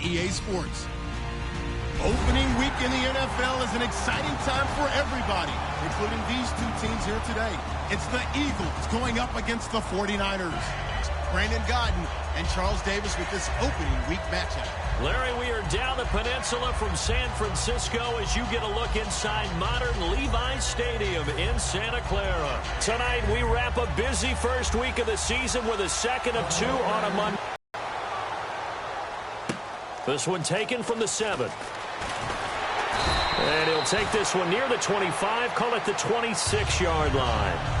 EA Sports. Opening week in the NFL is an exciting time for everybody, including these two teams here today. It's the Eagles going up against the 49ers. Brandon Godden and Charles Davis with this opening week matchup. Larry, we are down the peninsula from San Francisco as you get a look inside modern Levi's Stadium in Santa Clara. Tonight, we wrap a busy first week of the season with a second of two on a Monday. This one taken from the 7. And he'll take this one near the 25, call it the 26-yard line.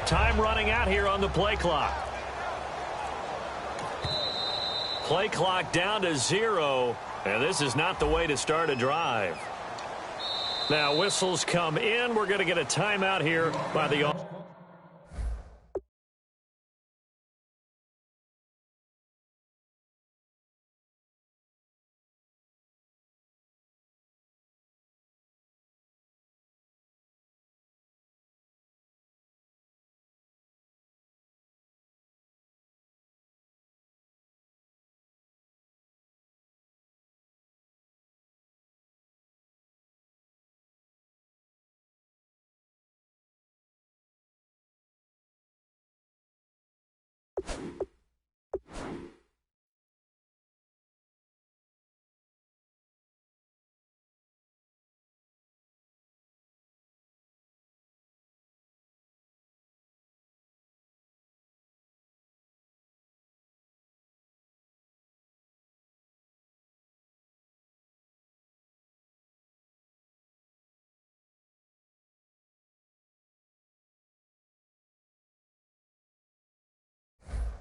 Time running out here on the play clock. Play clock down to 0, and this is not the way to start a drive. Now whistles come in. We're going to get a timeout here by the...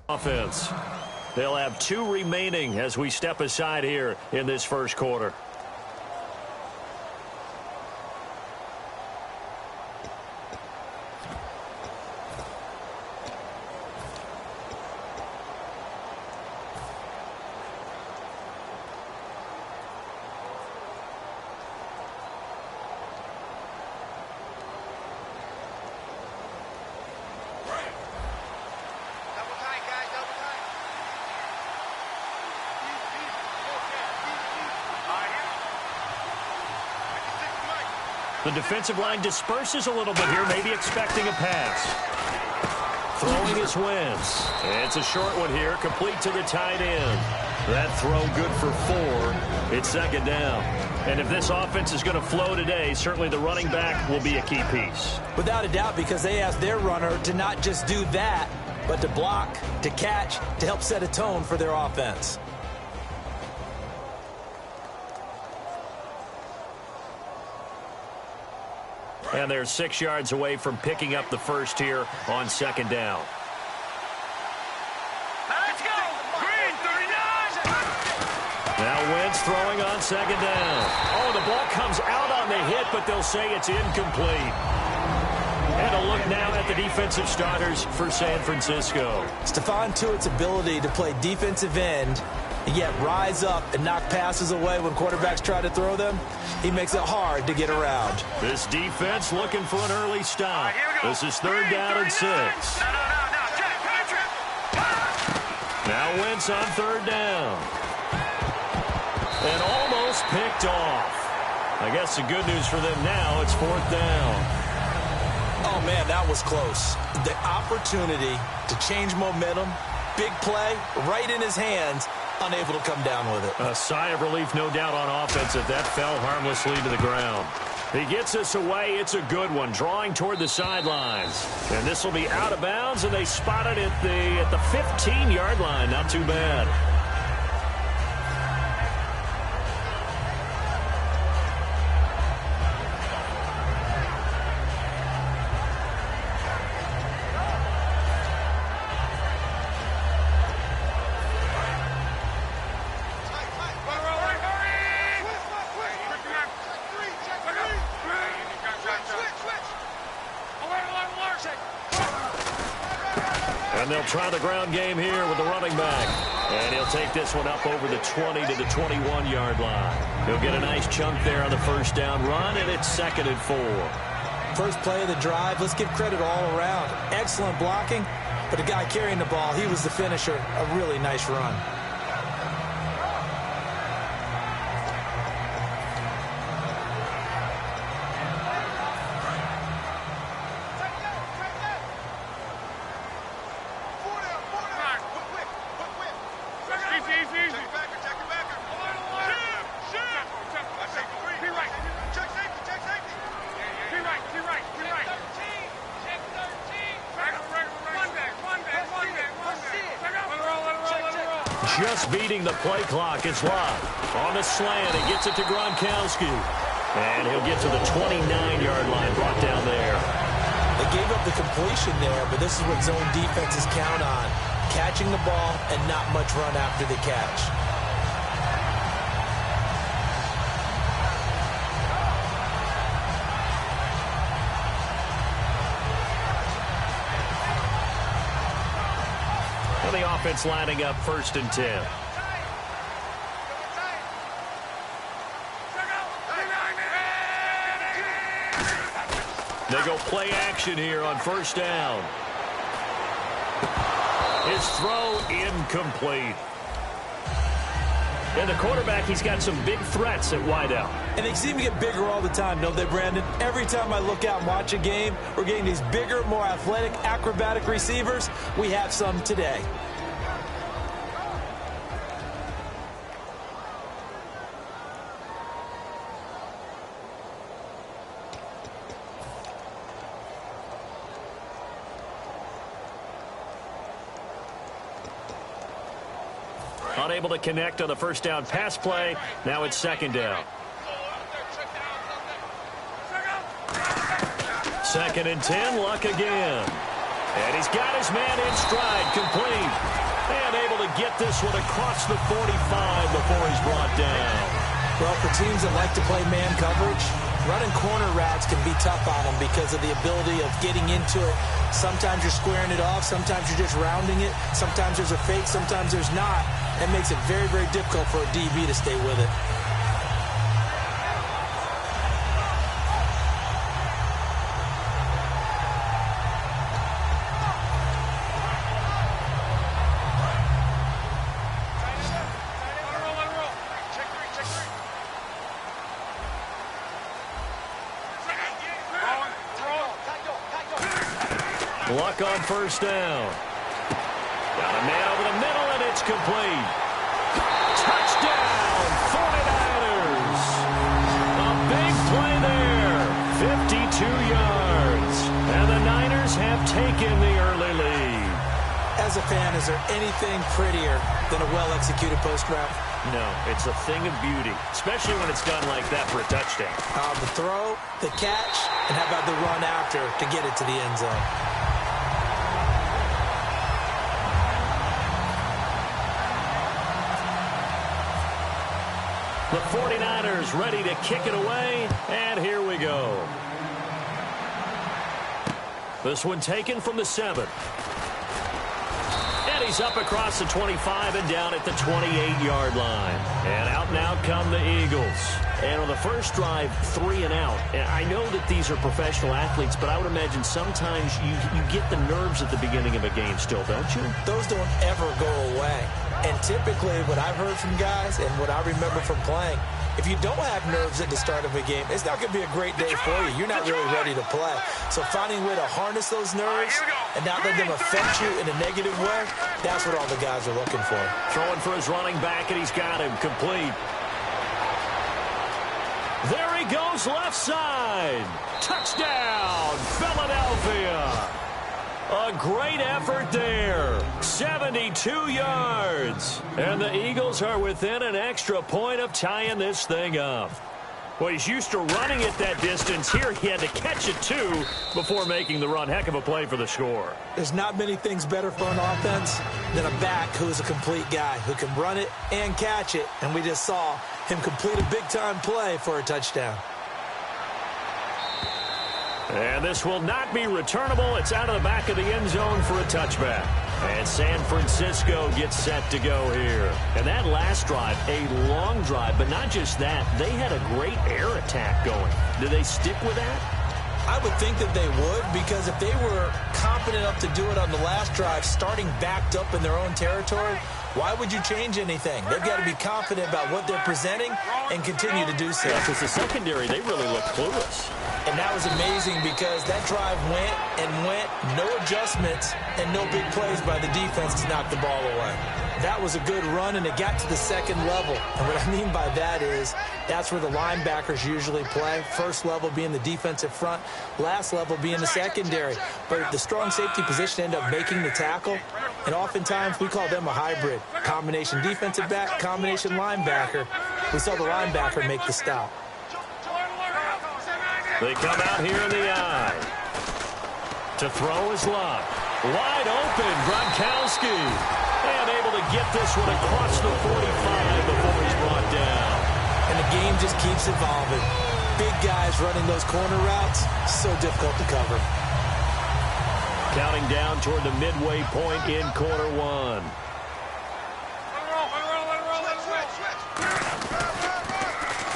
offense. They'll have 2 remaining as we step aside here in this first quarter. The defensive line disperses a little bit here, maybe expecting a pass. Throwing is Wentz. It's a short one here, complete to the tight end. That throw good for 4. It's second down. And if this offense is going to flow today, certainly the running back will be a key piece. Without a doubt, because they asked their runner to not just do that, but to block, to catch, to help set a tone for their offense. And they're 6 yards away from picking up the first here on second down. Let's go! Green, 39! Now Wentz throwing on second down. Oh, the ball comes out on the hit, but they'll say it's incomplete. And a look now at the defensive starters for San Francisco. Stephon Tuitt's ability to play defensive end and yet rise up and knock passes away when quarterbacks try to throw them, he makes it hard to get around. This defense looking for an early stop. This is third down and 6. Now Wentz on third down. And almost picked off. I guess the good news for them now, it's fourth down. Oh, man, that was close. The opportunity to change momentum, big play, right in his hands, unable to come down with it. A sigh of relief, no doubt, on offense if that fell harmlessly to the ground. He gets us away. It's a good one, drawing toward the sidelines. And this will be out of bounds, and they spot it at the 15-yard line. Not too bad. And they'll try the ground game here with the running back. And he'll take this one up over the 20 to the 21-yard line. He'll get a nice chunk there on the first down run, and it's 2nd and 4. First play of the drive, let's give credit all around. Excellent blocking, but the guy carrying the ball, he was the finisher. A really nice run. Just beating the play clock. It's Lott. On the slant, he gets it to Gronkowski. And he'll get to the 29-yard line, brought down there. They gave up the completion there, but this is what zone defenses count on. Catching the ball and not much run after the catch. The offense lining up 1st and 10. They go play action here on 1st down. His throw incomplete. And the quarterback, he's got some big threats at wideout. And they seem to get bigger all the time, don't they, Brandon? Every time I look out and watch a game, we're getting these bigger, more athletic, acrobatic receivers. We have some today. Unable to connect on the first down pass play. Now it's 2nd down. 2nd and 10, Luck again. And he's got his man in stride, complete. And able to get this one across the 45 before he's brought down. Well, for teams that like to play man coverage, running corner routes can be tough on them because of the ability of getting into it. Sometimes you're squaring it off. Sometimes you're just rounding it. Sometimes there's a fake. Sometimes there's not. That makes it very, very difficult for a DB to stay with it. Luck on 1st down. Got a man over the middle, and it's complete. Touchdown, 49ers. A big play there, 52 yards. And the Niners have taken the early lead. As a fan, is there anything prettier than a well-executed post route? No, it's a thing of beauty, especially when it's done like that for a touchdown. The throw, the catch, and how about the run after to get it to the end zone? The 49ers ready to kick it away, and here we go. This one taken from the 7. And he's up across the 25 and down at the 28-yard line. And out and out come the Eagles. And on the first drive, 3 and out. And I know that these are professional athletes, but I would imagine sometimes you get the nerves at the beginning of a game still, don't you? Those don't ever go away. And typically what I've heard from guys and what I remember from playing, if you don't have nerves at the start of a game, it's not going to be a great day for you. You're not really ready to play. So finding a way to harness those nerves and not let them affect you in a negative way, that's what all the guys are looking for. Throwing for his running back, and he's got him complete. There he goes, left side. Touchdown, Philadelphia. A great effort there. 72 yards. And the Eagles are within an extra point of tying this thing up. Well, he's used to running it that distance. Here he had to catch it, too, before making the run. Heck of a play for the score. There's not many things better for an offense than a back who's a complete guy who can run it and catch it. And we just saw him complete a big-time play for a touchdown. And this will not be returnable. It's out of the back of the end zone for a touchback. And San Francisco gets set to go here. And that last drive, a long drive, but not just that. They had a great air attack going. Do they stick with that? I would think that they would, because if they were confident enough to do it on the last drive, starting backed up in their own territory, why would you change anything? They've got to be confident about what they're presenting and continue to do so. Because the secondary, they really look clueless. And that was amazing because that drive went and went, no adjustments, and no big plays by the defense to knock the ball away. That was a good run, and it got to the second level. And what I mean by that is that's where the linebackers usually play. First level being the defensive front, last level being the secondary. But the strong safety position ended up making the tackle, and oftentimes we call them a hybrid. Combination defensive back, combination linebacker. We saw the linebacker make the stop. They come out here in the eye. To throw is Luck. Wide open, Gronkowski. And able to get this one across the 45 before he's brought down. And the game just keeps evolving. Big guys running those corner routes, so difficult to cover. Counting down toward the midway point in quarter one.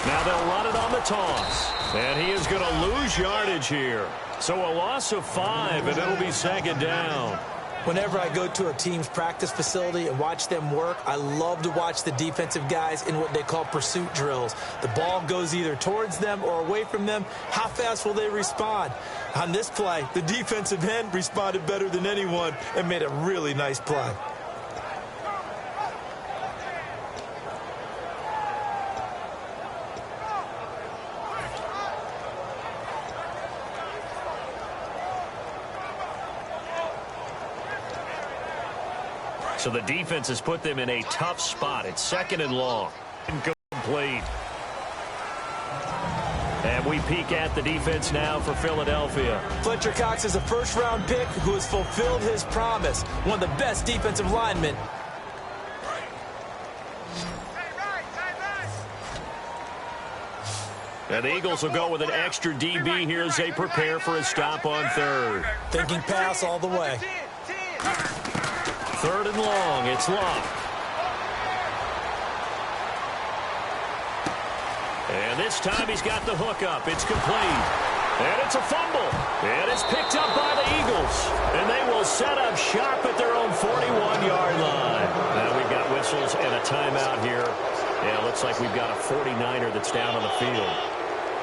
Now they'll run it on the toss. And he is going to lose yardage here. So a loss of 5, and it'll be second down. Whenever I go to a team's practice facility and watch them work, I love to watch the defensive guys in what they call pursuit drills. The ball goes either towards them or away from them. How fast will they respond? On this play, the defensive end responded better than anyone and made a really nice play. So the defense has put them in a tough spot. It's second and long. Incomplete. And we peek at the defense now for Philadelphia. Fletcher Cox is a first-round pick who has fulfilled his promise. One of the best defensive linemen. And the Eagles will go with an extra DB here as they prepare for a stop on third. Thinking pass all the way. Third and long, it's Luck. And this time he's got the hook up. It's complete. And it's a fumble. And it's picked up by the Eagles. And they will set up shop at their own 41-yard line. Now we've got whistles and a timeout here. Yeah, looks like we've got a 49er that's down on the field.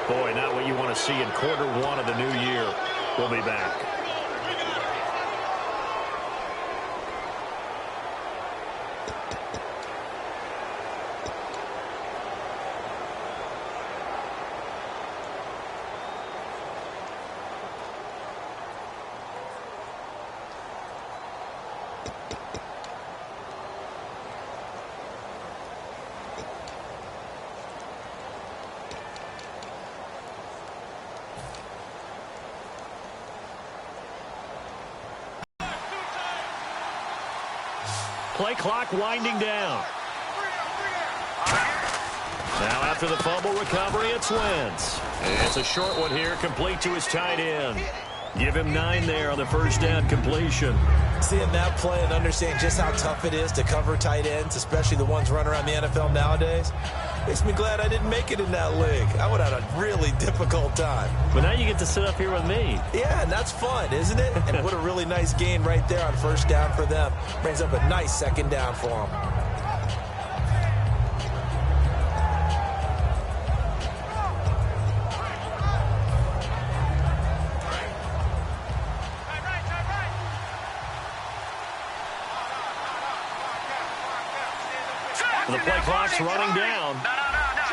Boy, not what you want to see in quarter one of the new year. We'll be back. Play clock winding down. Now after the fumble recovery, it's Wentz. And it's a short one here, complete to his tight end. Give him 9 there on the first down completion. Seeing that play and understanding just how tough it is to cover tight ends, especially the ones running around the NFL nowadays, makes me glad I didn't make it in that league. I would have had a really difficult time. But now you get to sit up here with me. Yeah, and that's fun, isn't it? And what a really nice gain right there on first down for them. Brings up a nice second down for them. The play clock's running down. No.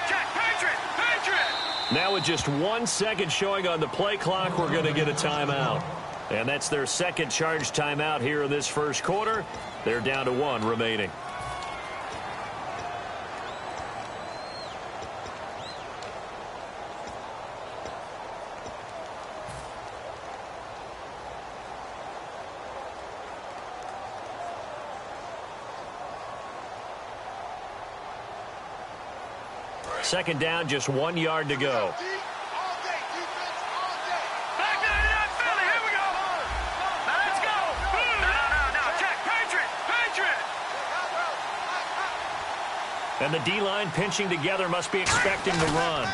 Check. Patriot. Now with just 1 second showing on the play clock, we're going to get a timeout. And that's their second charge timeout here in this first quarter. They're down to 1 remaining. Second down, just 1 yard to go. Back there, Philly. Here we go. Now let's go. No. Check. And the D-line pinching together must be expecting the run.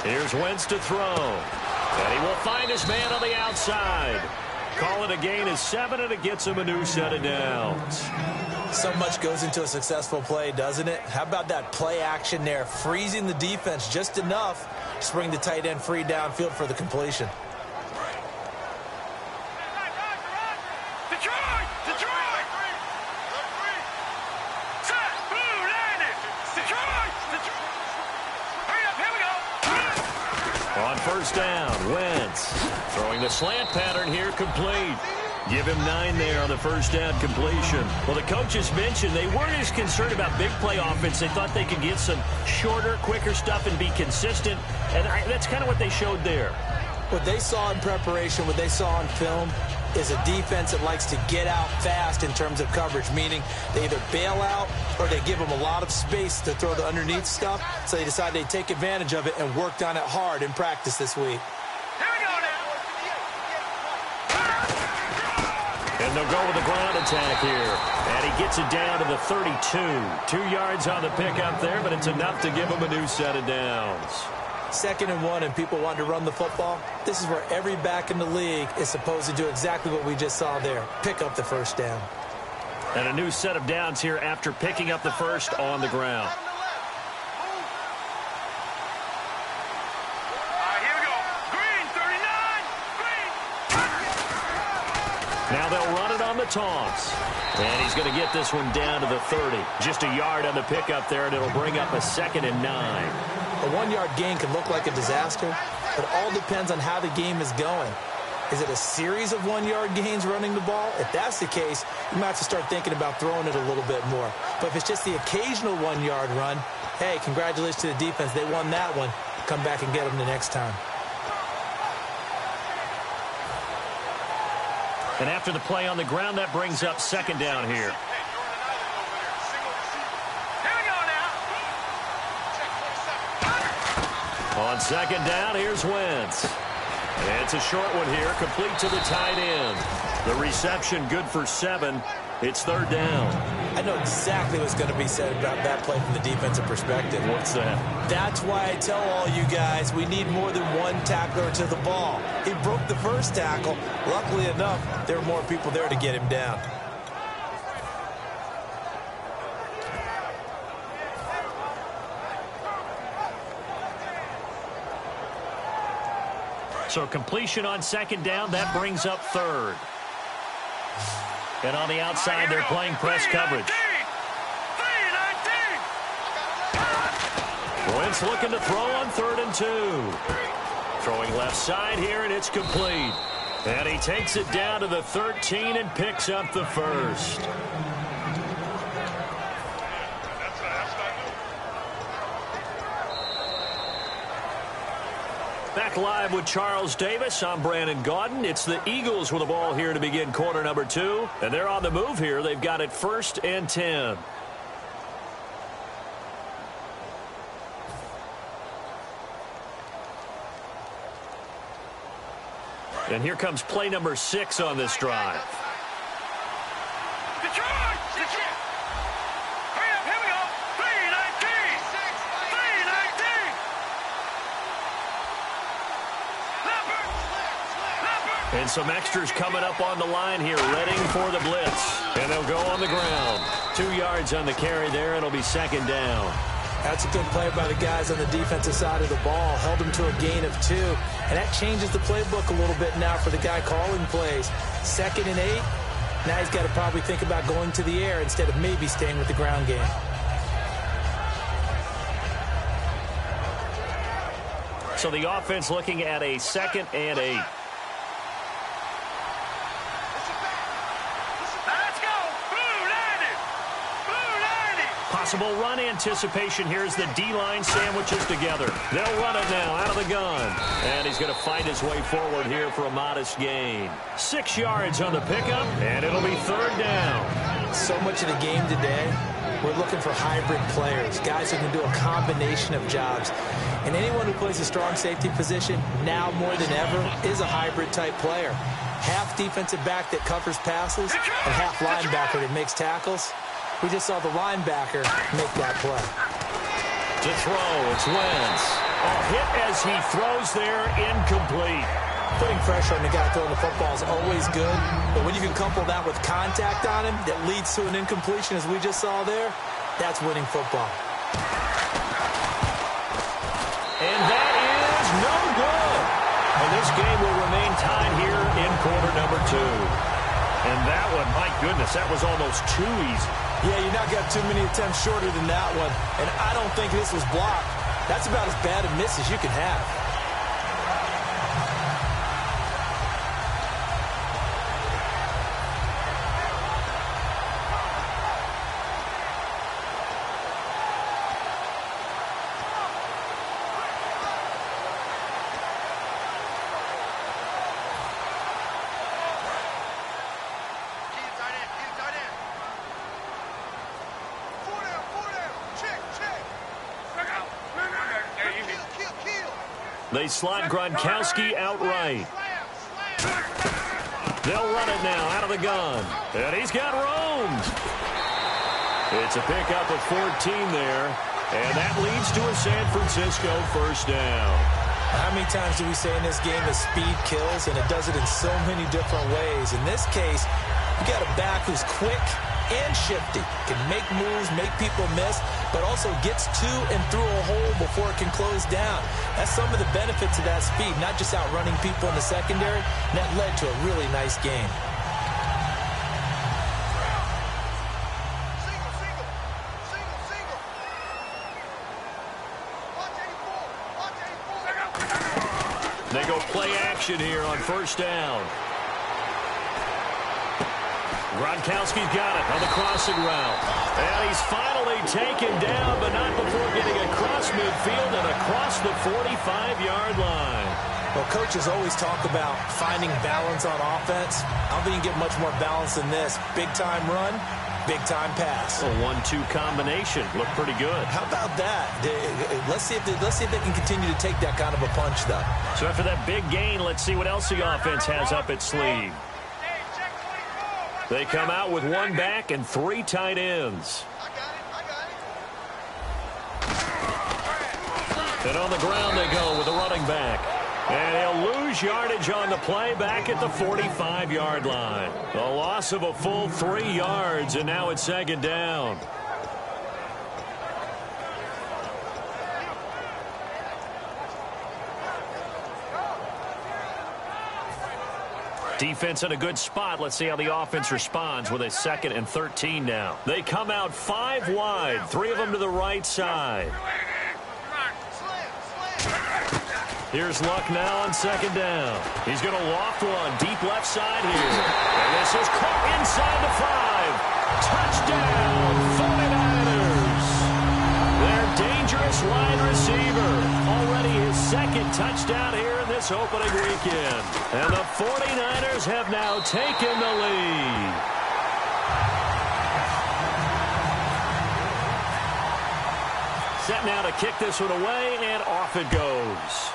Here's Wentz to throw. And he will find his man on the outside. Call it a gain of 7, and it gets him a new set of downs. So much goes into a successful play, doesn't it? How about that play action there, freezing the defense just enough to bring the tight end free downfield for the completion. Detroit! Detroit! Set! Blue landed! Detroit! Hurry up, here we go! On first down, Wentz throwing the slant pattern here, complete. Give him 9 there on the first down completion. Well, the coaches mentioned they weren't as concerned about big play offense. They thought they could get some shorter, quicker stuff and be consistent. And that's kind of what they showed there. What they saw in preparation, what they saw on film, is a defense that likes to get out fast in terms of coverage, meaning they either bail out or they give them a lot of space to throw the underneath stuff. So they decided they'd take advantage of it and worked on it hard in practice this week. And they'll go with the ground attack here. And he gets it down to the 32. 2 yards on the pickup there, but it's enough to give him a new set of downs. 2nd and 1 and people want to run the football. This is where every back in the league is supposed to do exactly what we just saw there. Pick up the first down. And a new set of downs here after picking up the first on the ground. Now they'll run it on the toss. And he's going to get this one down to the 30. Just a yard on the pickup there, and it'll bring up a 2nd and 9. A 1-yard gain can look like a disaster, but all depends on how the game is going. Is it a series of 1-yard gains running the ball? If that's the case, you might have to start thinking about throwing it a little bit more. But if it's just the occasional 1-yard run, hey, congratulations to the defense. They won that one. Come back and get them the next time. And after the play on the ground, that brings up 2nd down here. On 2nd down, here's Wentz. And it's a short one here, complete to the tight end. The reception good for 7. It's 3rd down. I know exactly what's going to be said about that play from the defensive perspective. What's that? That's why I tell all you guys we need more than one tackler to the ball. He broke the first tackle. Luckily enough, there were more people there to get him down. So completion on 2nd down, that brings up 3rd. And on the outside, they're playing press coverage. Wentz looking to throw on 3rd and 2. Throwing left side here, and it's complete. And he takes it down to the 13 and picks up the first. Back live with Charles Davis. I'm Brandon Gaudin. It's the Eagles with the ball here to begin quarter number 2. And they're on the move here. They've got it 1st and 10. And here comes play number 6 on this drive. Detroit! Detroit! Hurry up, here we go! 3-19! 3-19! And some extras coming up on the line here, readying for the blitz. And they'll go on the ground. 2 yards on the carry there, and it'll be 2nd down. That's a good play by the guys on the defensive side of the ball. Held them to a gain of 2. And that changes the playbook a little bit now for the guy calling plays. 2nd and 8. Now he's got to probably think about going to the air instead of maybe staying with the ground game. So the offense looking at a 2nd and 8. Possible run anticipation here as the D-line sandwiches together. They'll run it now out of the gun. And he's going to fight his way forward here for a modest gain. 6 yards on the pickup, and it'll be 3rd down. So much of the game today, we're looking for hybrid players, guys who can do a combination of jobs. And anyone who plays a strong safety position, now more than ever, is a hybrid-type player. Half defensive back that covers passes and half linebacker that makes tackles. We just saw the linebacker make that play. To throw, it's Wentz. A hit as he throws there, incomplete. Putting pressure on the guy throwing the football is always good, but when you can couple that with contact on him that leads to an incompletion, as we just saw there, that's winning football. And that is no good. And this game will remain tied here in quarter number 2. And that one, my goodness, that was almost too easy. Yeah, you're not got too many attempts shorter than that one. And I don't think this was blocked. That's about as bad a miss as you can have. They slot Gronkowski outright. They'll run it now out of the gun. And he's got room. It's a pickup of 14 there. And that leads to a San Francisco first down. How many times do we say in this game that speed kills, and it does it in so many different ways? In this case, you got a back who's quick and shifty, can make moves, make people miss, but also gets to and through a hole before it can close down. That's some of the benefits of that speed, not just outrunning people in the secondary. And that led to a really nice game. They go play action here on first down. Gronkowski's got it on the crossing route. And he's finally taken down, but not before getting across midfield and across the 45-yard line. Well, coaches always talk about finding balance on offense. I don't think you can get much more balance than this. Big-time run, big-time pass. A 1-2 combination. Looked pretty good. How about that? Let's see if they can continue to take that kind of a punch, though. So after that big gain, let's see what else the offense has up its sleeve. They come out with one back and 3 tight ends. And on the ground they go with a running back. And he'll lose yardage on the play back at the 45-yard line. A loss of a full 3 yards, and now it's second down. Defense in a good spot. Let's see how the offense responds with a 2nd and 13 now. They come out 5 wide, 3 of them to the right side. Here's Luck now on second down. He's going to loft one deep left side here. And this is caught inside the 5. Touchdown, 49ers. Their dangerous wide receiver. Already his 2nd touchdown here in this opening weekend. And the 49ers have now taken the lead. Set now to kick this one away, and off it goes.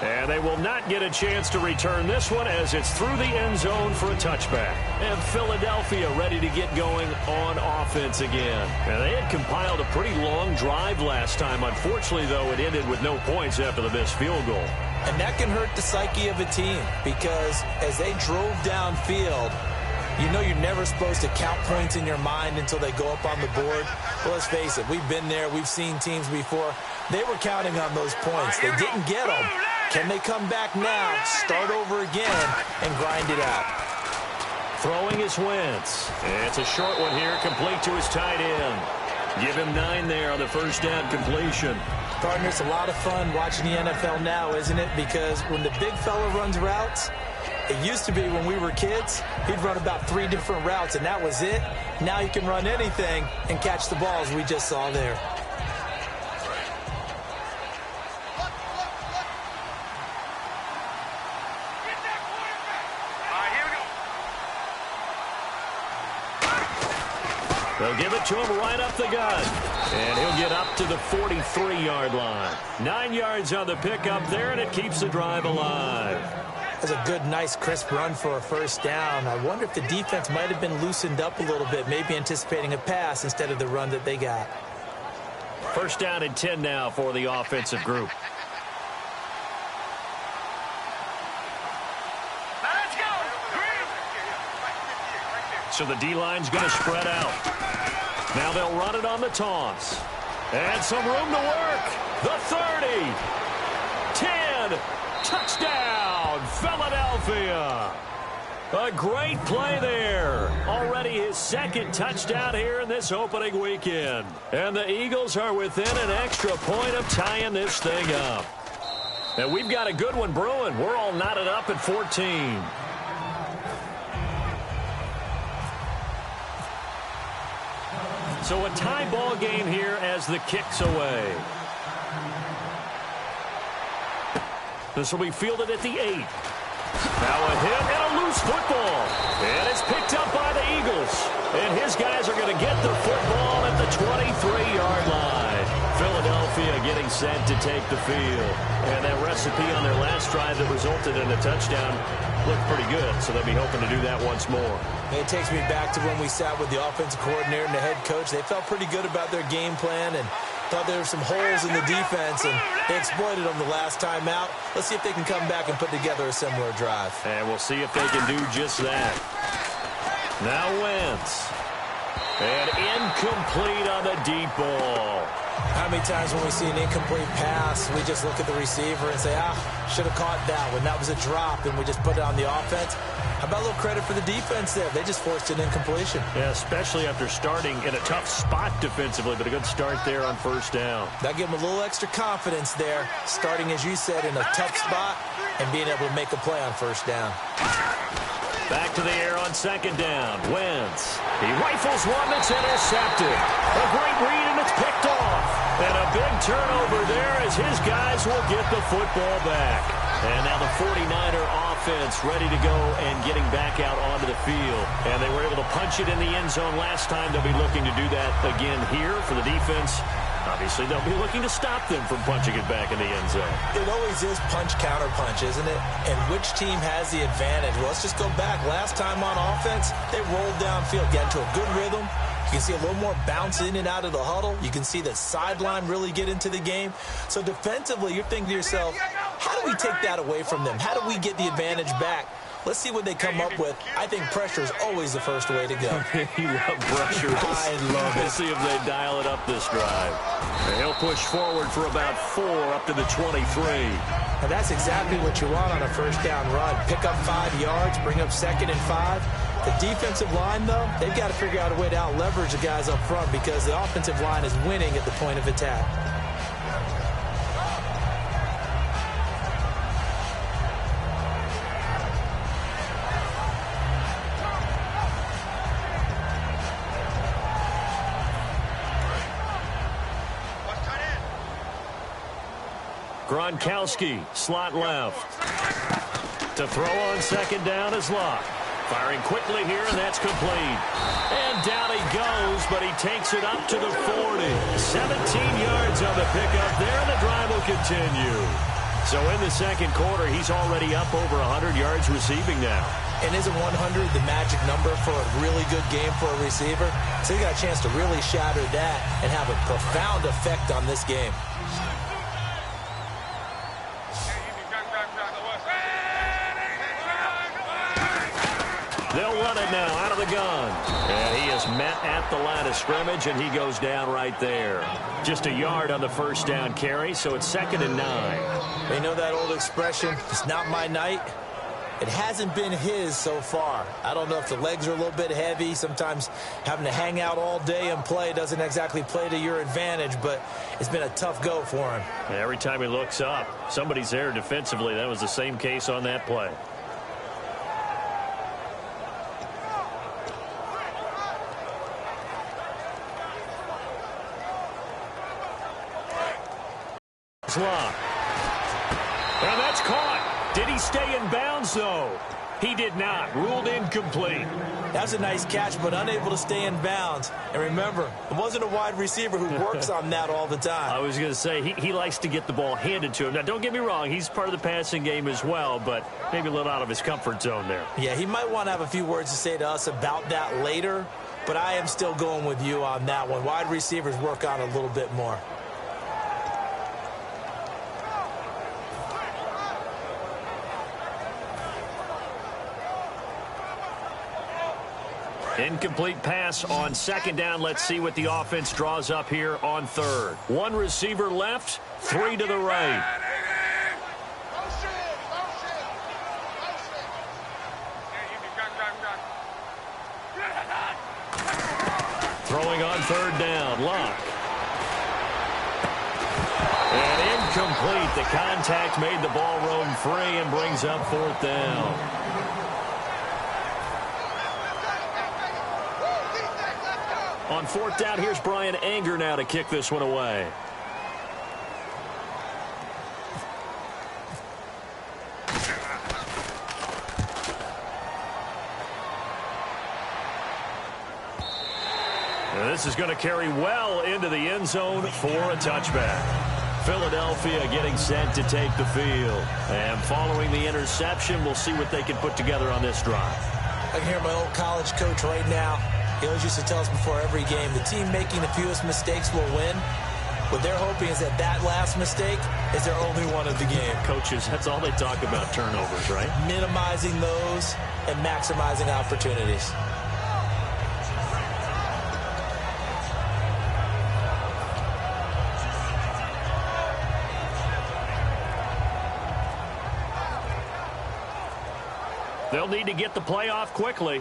And they will not get a chance to return this one as it's through the end zone for a touchback. And Philadelphia ready to get going on offense again. And they had compiled a pretty long drive last time. Unfortunately, though, it ended with no points after the missed field goal. And that can hurt the psyche of a team because as they drove downfield, you know you're never supposed to count points in your mind until they go up on the board. Well, let's face it, we've been there. We've seen teams before. They were counting on those points. They didn't get them. Can they come back now, start over again, and grind it out? Throwing is Wentz. It's a short one here, complete to his tight end. Give him 9 there on the first down completion. Partner, it's a lot of fun watching the NFL now, isn't it? Because when the big fella runs routes, it used to be when we were kids, he'd run about 3 different routes, and that was it. Now he can run anything and catch the balls we just saw there. They'll give it to him right up the gut. And he'll get up to the 43-yard line. 9 yards on the pickup there, and it keeps the drive alive. That's a good, nice, crisp run for a first down. I wonder if the defense might have been loosened up a little bit, maybe anticipating a pass instead of the run that they got. First down and 10 now for the offensive group. Let's go. So the D-line's going to spread out. Now they'll run it on the taunts. And some room to work. The 30. 10. Touchdown, Philadelphia. A great play there. Already his second touchdown here in this opening weekend. And the Eagles are within an extra point of tying this thing up. And we've got a good one brewing. We're all knotted up at 14. So a tie ball game here as the kick's away. This will be fielded at the 8. Now a hit and a loose football. And it's picked up by the Eagles. And his guys are going to get the football at the 23-yard line. Philadelphia getting set to take the field. And that recipe on their last drive that resulted in a touchdown looked pretty good. So they'll be hoping to do that once more. It takes me back to when we sat with the offensive coordinator and the head coach. They felt pretty good about their game plan and thought there were some holes in the defense, and they exploited them the last time out. Let's see if they can come back and put together a similar drive. And we'll see if they can do just that. Now Wentz. And incomplete on the deep ball. How many times when we see an incomplete pass, we just look at the receiver and say, should have caught that one. That was a drop, and we just put it on the offense. How about a little credit for the defense there? They just forced an incompletion. Yeah, especially after starting in a tough spot defensively, but a good start there on first down. That gave them a little extra confidence there, starting, as you said, in a tough spot and being able to make a play on first down. Back to the air on second down. Wentz. He rifles one that's intercepted. A great read, and it's picked off. And a big turnover there as his guys will get the football back. And now the 49er offense ready to go and getting back out onto the field. And they were able to punch it in the end zone last time. They'll be looking to do that again here for the defense. Obviously, they'll be looking to stop them from punching it back in the end zone. It always is punch-counter-punch, isn't it? And which team has the advantage? Well, let's just go back. Last time on offense, they rolled downfield, got into a good rhythm. You can see a little more bounce in and out of the huddle. You can see the sideline really get into the game. So defensively, you're thinking to yourself, how do we take that away from them? How do we get the advantage back? Let's see what they come up with. I think pressure is always the first way to go. You love pressure. I love it. Let's see if they dial it up this drive. And he'll push forward for about 4 up to the 23. And that's exactly what you want on a first down run. Pick up 5 yards, bring up 2nd and 5. The defensive line, though, they've got to figure out a way to out-leverage the guys up front because the offensive line is winning at the point of attack. Gronkowski, slot left. To throw on second down is Locke. Firing quickly here, and that's complete. And down he goes, but he takes it up to the 40. 17 yards on the pickup there, and the drive will continue. So in the second quarter, he's already up over 100 yards receiving now. And isn't 100 the magic number for a really good game for a receiver? So he got a chance to really shatter that and have a profound effect on this game. They'll run it now out of the gun. And he is met at the line of scrimmage, and he goes down right there. Just a yard on the first down carry, so it's 2nd and 9. You know that old expression, it's not my night? It hasn't been his so far. I don't know if the legs are a little bit heavy. Sometimes having to hang out all day and play doesn't exactly play to your advantage, but it's been a tough go for him. Every time he looks up, somebody's there defensively. That was the same case on that play. Slot. And that's caught. Did he stay in bounds, though? He did not. Ruled incomplete. That's a nice catch, but unable to stay in bounds. And remember, it wasn't a wide receiver who works on that all the time. I was going to say, he likes to get the ball handed to him. Now, don't get me wrong. He's part of the passing game as well, but maybe a little out of his comfort zone there. Yeah, he might want to have a few words to say to us about that later, but I am still going with you on that one. Wide receivers work on a little bit more. Incomplete pass on second down. Let's see what the offense draws up here on third. One receiver left, three to the right. Throwing on third down, Luck. And incomplete. The contact made the ball roam free and brings up fourth down. On fourth down, here's Brian Anger now to kick this one away. And this is going to carry well into the end zone for a touchback. Philadelphia getting set to take the field. And following the interception, we'll see what they can put together on this drive. I can hear my old college coach right now. He always used to tell us before every game, the team making the fewest mistakes will win. What they're hoping is that that last mistake is their only one of the game. Coaches, that's all they talk about, turnovers, right? Minimizing those and maximizing opportunities. They'll need to get the play off quickly.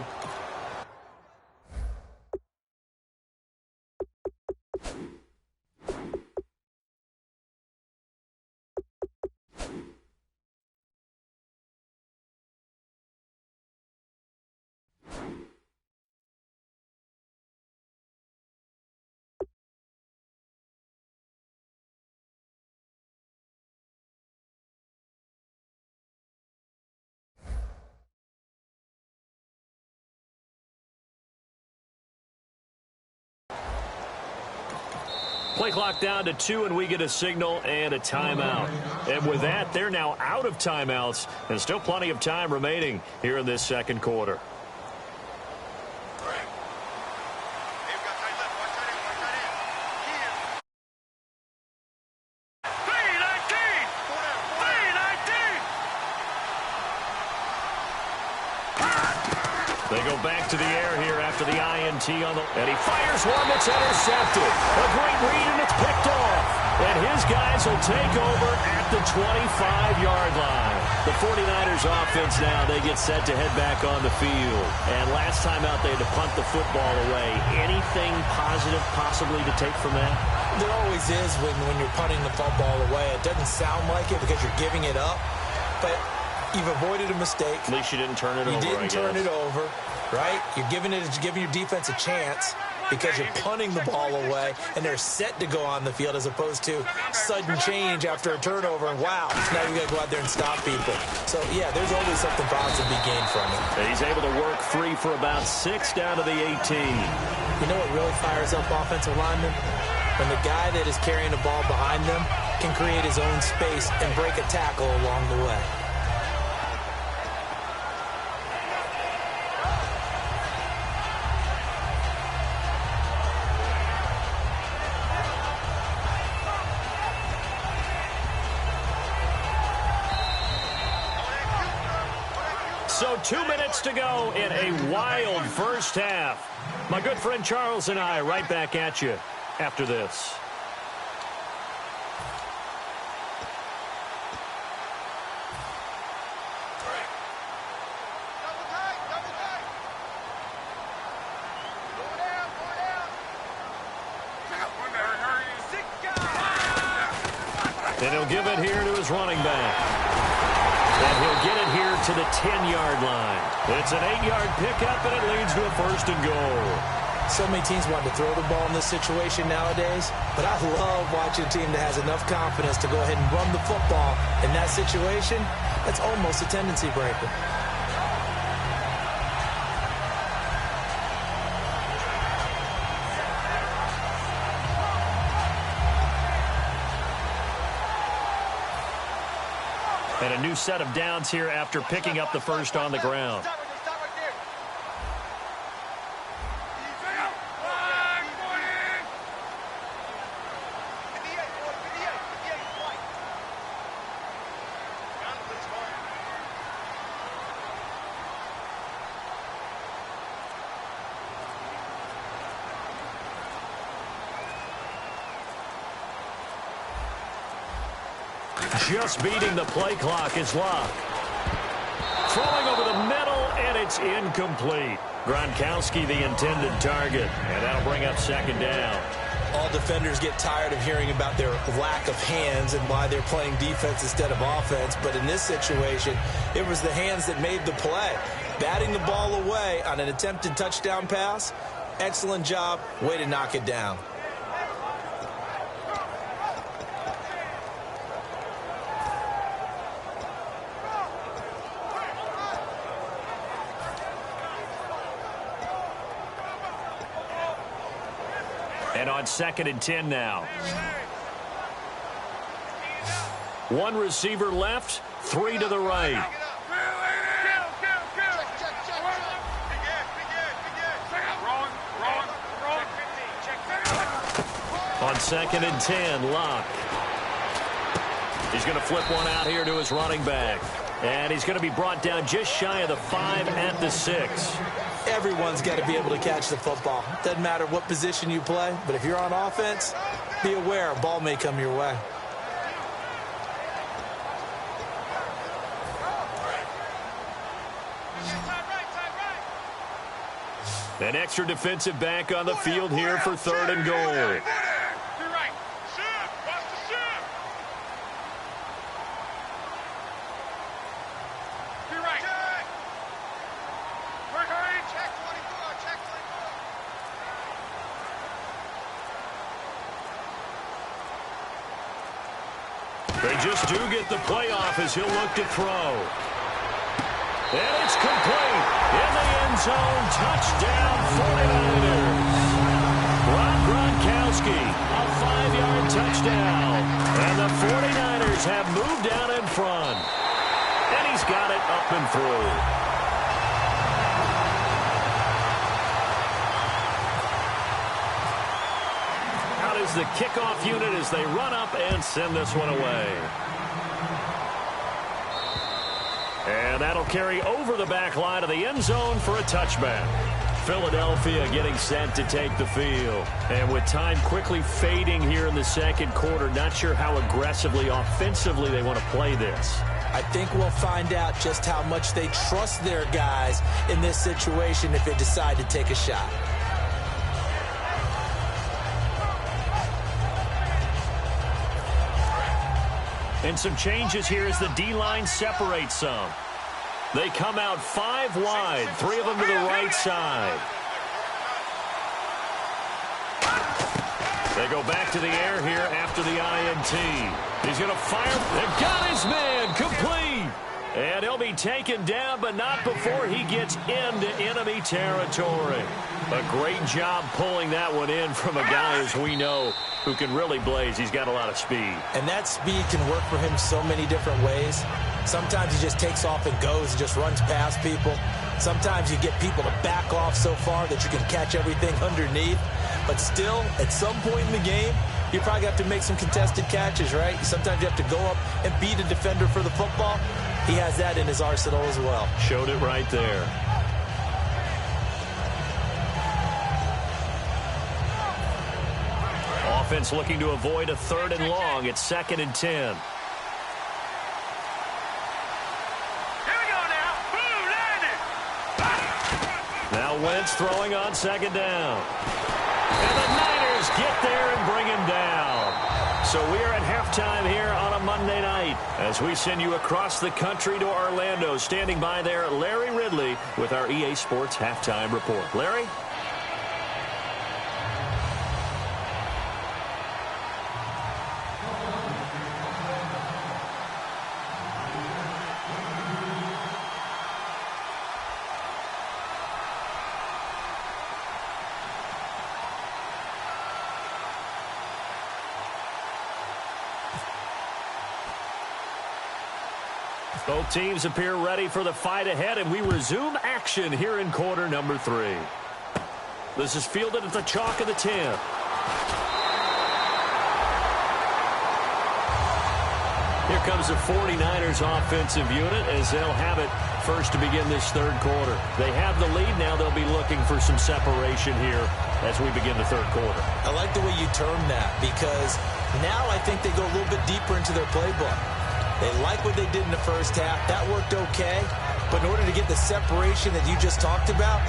Play clock down to 2, and we get a signal and a timeout. And with that, they're now out of timeouts, and still plenty of time remaining here in this second quarter. They go back to the air here after the INT on the... And he fires one that's intercepted. A great read, and it's picked off. And his guys will take over at the 25-yard line. The 49ers offense now, they get set to head back on the field. And last time out, they had to punt the football away. Anything positive possibly to take from that? There always is when you're punting the football away. It doesn't sound like it because you're giving it up. But... you've avoided a mistake. At least you didn't turn it over, You didn't turn it over, right? You're giving your defense a chance because you're punting the ball away, and they're set to go on the field as opposed to sudden change after a turnover, and wow, now you got to go out there and stop people. So, yeah, there's always something positive to be gained from it. And he's able to work free for about 6 down to the 18. You know what really fires up offensive linemen? When the guy that is carrying the ball behind them can create his own space and break a tackle along the way. So 2 minutes to go in a wild first half. My good friend Charles and I right back at you after this. And he'll give it here to his running back. And he'll get it here to the 10-yard line. It's an 8-yard pickup, and it leads to a 1st and goal. So many teams want to throw the ball in this situation nowadays, but I love watching a team that has enough confidence to go ahead and run the football. In that situation, that's almost a tendency breaker. And a new set of downs here after picking up the first on the ground. Just beating the play clock is Locke. Throwing over the middle, and it's incomplete. Gronkowski the intended target, and that'll bring up second down. All defenders get tired of hearing about their lack of hands and why they're playing defense instead of offense. But in this situation, it was the hands that made the play. Batting the ball away on an attempted touchdown pass, excellent job. Way to knock it down. And on 2nd and 10 now. One receiver left, 3 to the right. On 2nd and 10, Locke. He's going to flip one out here to his running back. And he's going to be brought down just shy of the 5 at the 6. Everyone's got to be able to catch the football. Doesn't matter what position you play, but if you're on offense, be aware a ball may come your way. An extra defensive back on the field here for 3rd and goal. They just do get the playoff as he'll look to throw. And it's complete. In the end zone, touchdown 49ers. Gronkowski, a 5-yard touchdown. And the 49ers have moved down in front. And he's got it up and through. The kickoff unit as they run up and send this one away. And that'll carry over the back line of the end zone for a touchback. Philadelphia getting set to take the field. And with time quickly fading here in the second quarter, not sure how aggressively, offensively they want to play this. I think we'll find out just how much they trust their guys in this situation if they decide to take a shot. And some changes here as the D-line separates some. They come out 5 wide, 3 of them to the right side. They go back to the air here after the INT. He's going to fire. They've got his man complete. And he'll be taken down, but not before he gets into enemy territory. A great job pulling that one in from a guy, as we know, who can really blaze. He's got a lot of speed. And that speed can work for him so many different ways. Sometimes he just takes off and goes and just runs past people. Sometimes you get people to back off so far that you can catch everything underneath. But still, at some point in the game, you probably have to make some contested catches, right? Sometimes you have to go up and beat a defender for the football. He has that in his arsenal as well. Showed it right there. Offense looking to avoid a 3rd and long. It's 2nd and 10. Here we go now. Boom, landed. Now Wentz throwing on 2nd down. And the Niners get there and bring him down. So we are at halftime here on a Monday night as we send you across the country to Orlando. Standing by there, Larry Ridley with our EA Sports Halftime Report. Larry? Both teams appear ready for the fight ahead, and we resume action here in quarter number 3. This is fielded at the chalk of the 10. Here comes the 49ers offensive unit as they'll have it first to begin this third quarter. They have the lead now. They'll be looking for some separation here as we begin the third quarter. I like the way you term that because now I think they go a little bit deeper into their playbook. They like what they did in the first half. That worked okay. But in order to get the separation that you just talked about,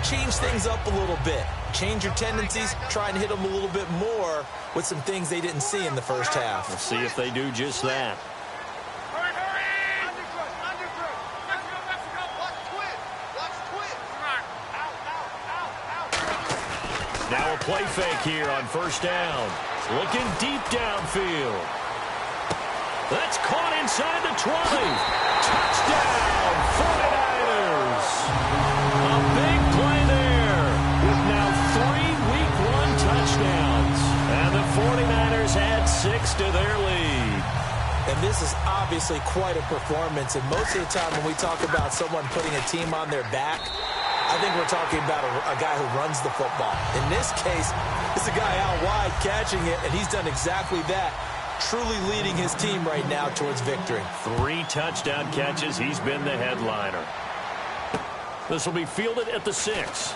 change things up a little bit. Change your tendencies. Try and hit them a little bit more with some things they didn't see in the first half. Let's see if they do just that. Now a play fake here on first down. Looking deep downfield. That's caught inside the 20. Touchdown, 49ers. A big play there with now 3 Week 1 touchdowns. And the 49ers add 6 to their lead. And this is obviously quite a performance. And most of the time when we talk about someone putting a team on their back, I think we're talking about a guy who runs the football. In this case, it's a guy out wide catching it, and he's done exactly that, truly leading his team right now towards victory. 3 touchdown catches. He's been the headliner. This will be fielded at the 6.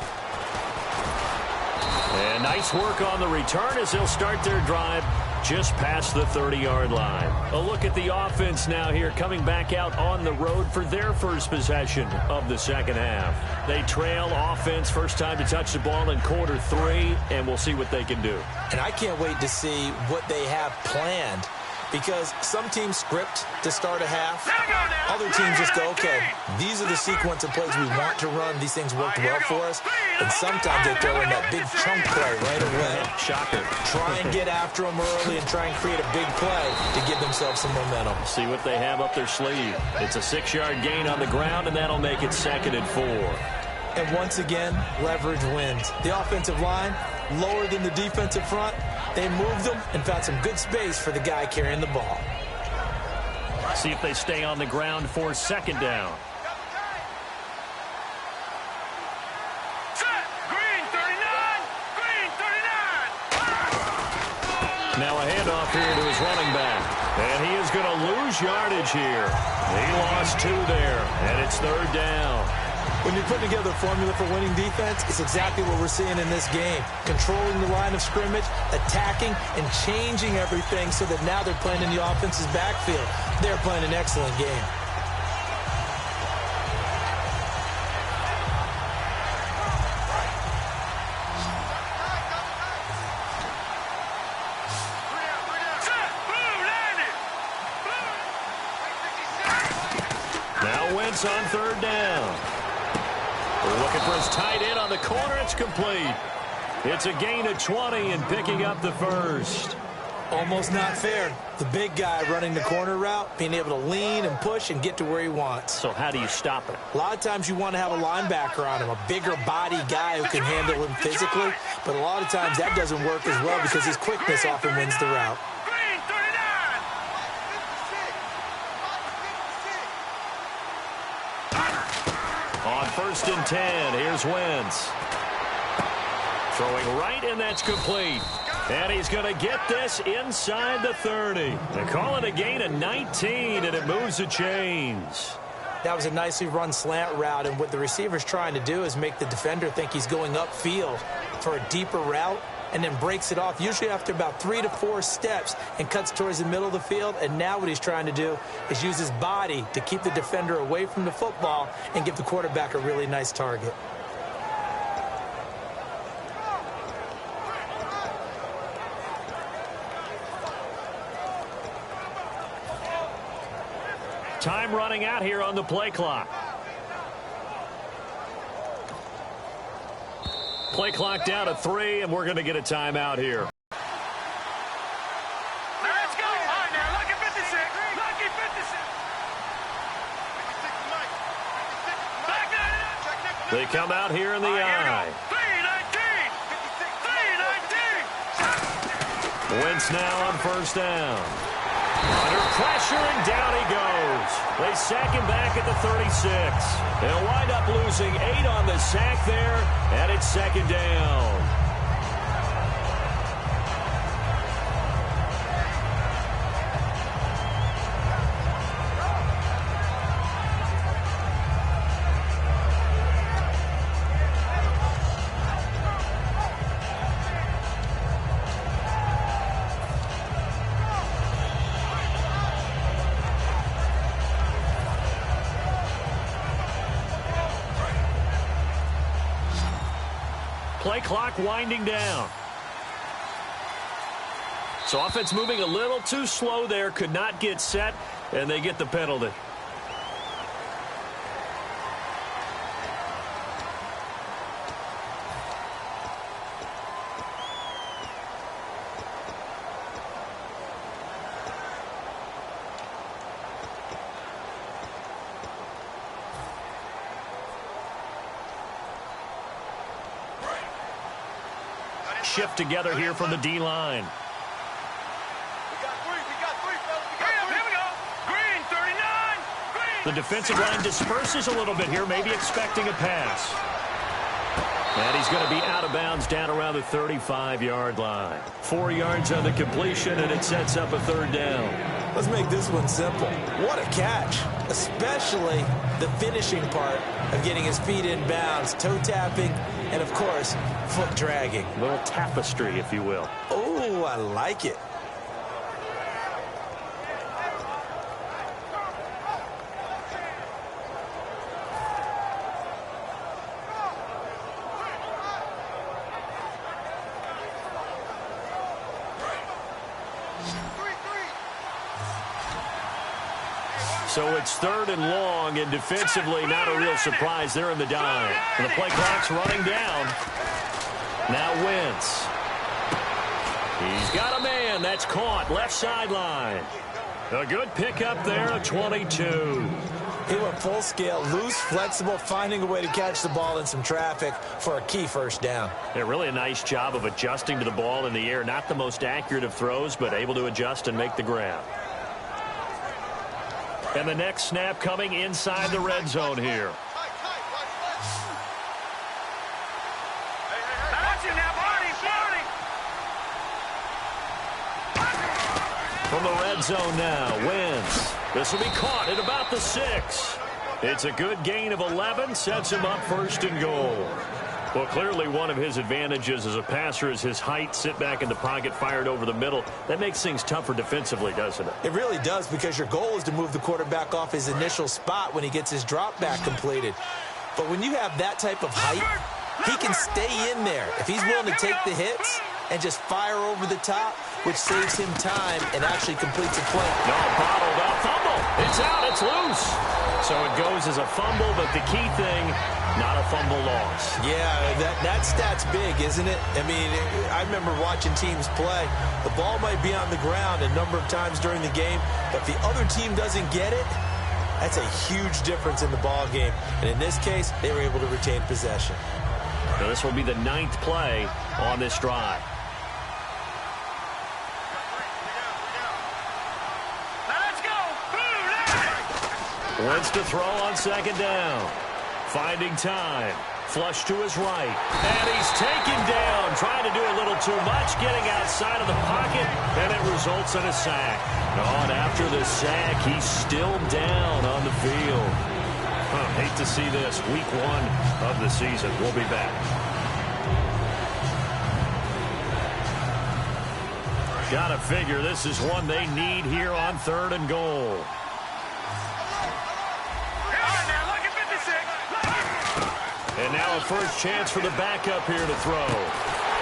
And nice work on the return as they'll start their drive just past the 30-yard line. A look at the offense now here, coming back out on the road for their first possession of the second half. They trail offense, first time to touch the ball in quarter 3, and we'll see what they can do. And I can't wait to see what they have planned, because some teams script to start a half. Other teams just go, okay, these are the sequence of plays we want to run. These things worked well for us. And sometimes they throw in that big chunk play right away. Shocker. Try and get after them early and try and create a big play to give themselves some momentum. See what they have up their sleeve. It's a 6-yard gain on the ground, and that'll make it 2nd and 4. And once again, leverage wins. The offensive line, lower than the defensive front. They moved them and found some good space for the guy carrying the ball. See if they stay on the ground for 2nd down. Now a handoff here to his running back. And he is going to lose yardage here. He lost 2 there, and it's 3rd down. When you put together a formula for winning defense, it's exactly what we're seeing in this game. Controlling the line of scrimmage, attacking, and changing everything so that now they're playing in the offense's backfield. They're playing an excellent game. On 3rd down. We're looking for his tight end on the corner. It's complete. It's a gain of 20 and picking up the first. Almost not fair. The big guy running the corner route, being able to lean and push and get to where he wants. So how do you stop it? A lot of times you want to have a linebacker on him, a bigger body guy who can handle him physically. But a lot of times that doesn't work as well because his quickness often wins the route. On 1st and 10, here's Wentz. Throwing right, and that's complete. And he's going to get this inside the 30. They call it a gain of 19, and it moves the chains. That was a nicely run slant route, and what the receiver's trying to do is make the defender think he's going upfield for a deeper route, and then breaks it off, usually after about 3 to 4 steps, and cuts towards the middle of the field. And now what he's trying to do is use his body to keep the defender away from the football and give the quarterback a really nice target. Time running out here on the play clock. Play clock down to 3, and we're going to get a timeout here. Let's go. All right, now, lucky 56. Lucky 56. They come out here in the eye. 3-19. 3-19. Wentz now on 1st down. Under pressure, and down he goes. They sack him back at the 36. They'll wind up losing 8 on the sack there, and it's second down. Play clock winding down. So offense moving a little too slow there. Could not get set, and they get the penalty. Shift together here from the D-line. We got three, fellas. Here we go. Green, 39. Green. The defensive line disperses a little bit here, maybe expecting a pass. And he's going to be out of bounds down around the 35-yard line. 4 yards on the completion, and it sets up a third down. Let's make this one simple. What a catch, especially the finishing part of getting his feet in bounds, toe tapping, and, of course, foot dragging. A little tapestry, if you will. Oh, I like it. So it's third and long, and defensively not a real surprise. They're in the dime. And the play clock's running down. Now Wentz. He's got a man. That's caught. Left sideline. A good pickup there, a 22. He went full scale, loose, flexible, finding a way to catch the ball in some traffic for a key first down. Yeah, really a nice job of adjusting to the ball in the air. Not the most accurate of throws, but able to adjust and make the grab. And the next snap coming inside the red zone here. From the red zone now, Wentz. This will be caught at about the 6. It's a good gain of 11, sets him up first and goal. Well, clearly one of his advantages as a passer is his height, sit back in the pocket, fired over the middle. That makes things tougher defensively, doesn't it? It really does, because your goal is to move the quarterback off his initial spot when he gets his drop back completed. But when you have that type of height, he can stay in there. If he's willing to take the hits and just fire over the top, which saves him time and actually completes a play. No, bottled up, fumble. It's out, it's loose. So it goes as a fumble, but the key thing, not a fumble loss. Yeah, that stat's big, isn't it? I mean, I remember watching teams play. The ball might be on the ground a number of times during the game, but if the other team doesn't get it, that's a huge difference in the ball game. And in this case, they were able to retain possession. Now this will be the 9th play on this drive. Wants to throw on second down. Finding time. Flush to his right. And he's taken down. Trying to do a little too much. Getting outside of the pocket. And it results in a sack. Oh, and after the sack, he's still down on the field. Hate to see this. Week 1 of the season. We'll be back. Gotta figure this is one they need here on 3rd and goal. And now a first chance for the backup here to throw.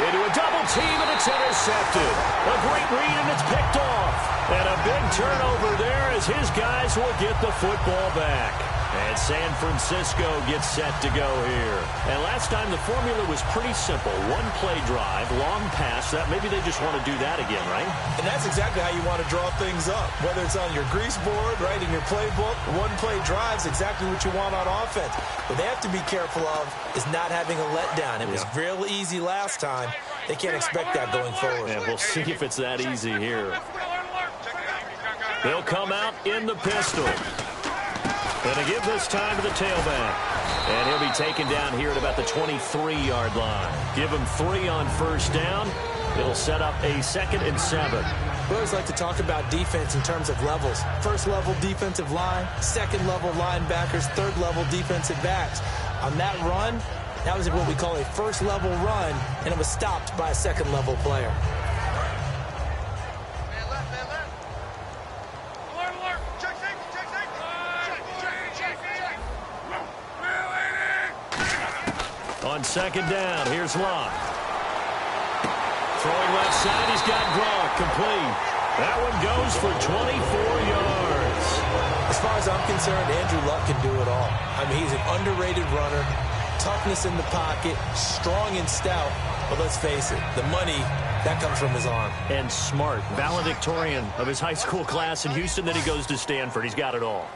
Into a double team, and it's intercepted. A great read, and it's picked off. And a big turnover there as his guys will get the football back. And San Francisco gets set to go here. And last time the formula was pretty simple. One play drive, long pass. That maybe they just want to do that again, right? And that's exactly how you want to draw things up. Whether it's on your grease board, right, in your playbook, one play drive's exactly what you want on offense. What they have to be careful of is not having a letdown. It was real easy last time. They can't expect that going forward. And we'll see if it's that easy here. They'll come out in the pistol. And they give this time to the tailback. And he'll be taken down here at about the 23-yard line. Give him 3 on first down. It'll set up a 2nd and 7. We always like to talk about defense in terms of levels. First-level defensive line, second-level linebackers, third-level defensive backs. On that run, that was what we call a first-level run, and it was stopped by a second-level player. On 2nd down, here's Locke. Throwing left side, he's got Gronk, complete. That one goes for 24 yards. As far as I'm concerned, Andrew Luck can do it all. I mean, he's an underrated runner, toughness in the pocket, strong and stout. But let's face it, the money, that comes from his arm. And smart, valedictorian of his high school class in Houston. Then he goes to Stanford. He's got it all.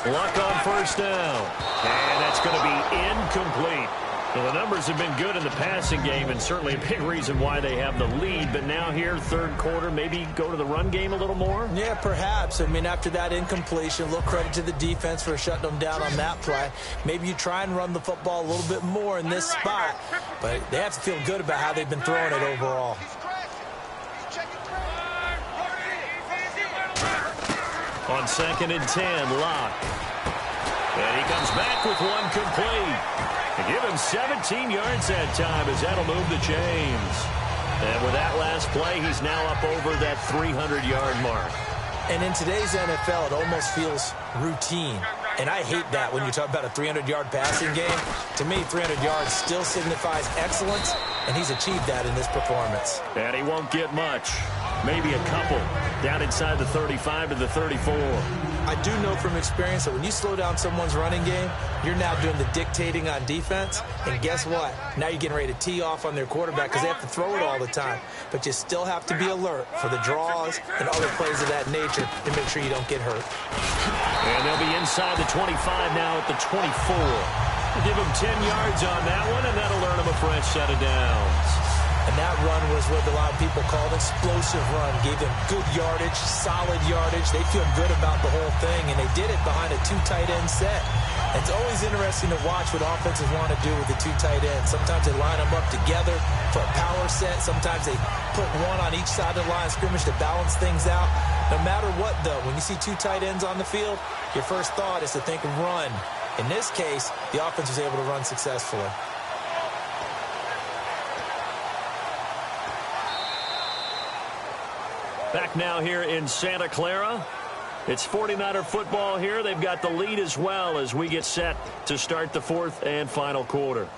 Luck on first down. And that's going to be incomplete. Well, the numbers have been good in the passing game, and certainly a big reason why they have the lead. But now here, third quarter, maybe go to the run game a little more? Yeah, perhaps. I mean, after that incompletion, a little credit to the defense for shutting them down on that play. Maybe you try and run the football a little bit more in this spot. But they have to feel good about how they've been throwing it overall. On 2nd and 10, Locke. And he comes back with one complete. Give him 17 yards that time as that'll move the chains. And with that last play, he's now up over that 300-yard mark. And in today's NFL, it almost feels routine. And I hate that when you talk about a 300-yard passing game. To me, 300 yards still signifies excellence, and he's achieved that in this performance. And he won't get much. Maybe a couple. Down inside the 35 to the 34. I do know from experience that when you slow down someone's running game, you're now doing the dictating on defense. And guess what? Now you're getting ready to tee off on their quarterback because they have to throw it all the time. But you still have to be alert for the draws and other plays of that nature to make sure you don't get hurt. And they'll be inside the 25 now at the 24. We'll give them 10 yards on that one, and that'll earn them a fresh set of downs. And that run was what a lot of people call an explosive run. Gave them good yardage, solid yardage. They feel good about the whole thing, and they did it behind a 2 tight end set. It's always interesting to watch what offenses want to do with the 2 tight ends. Sometimes they line them up together for a power set. Sometimes they put one on each side of the line of scrimmage to balance things out. No matter what, though, when you see 2 tight ends on the field, your first thought is to think run. In this case, the offense was able to run successfully. Back now here in Santa Clara. It's 49er football here. They've got the lead as well as we get set to start the 4th and final quarter.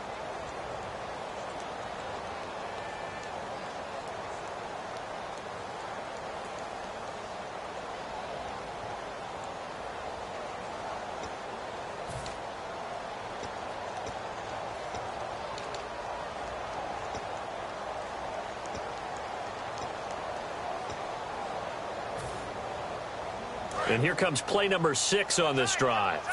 And here comes play number 6 on this drive.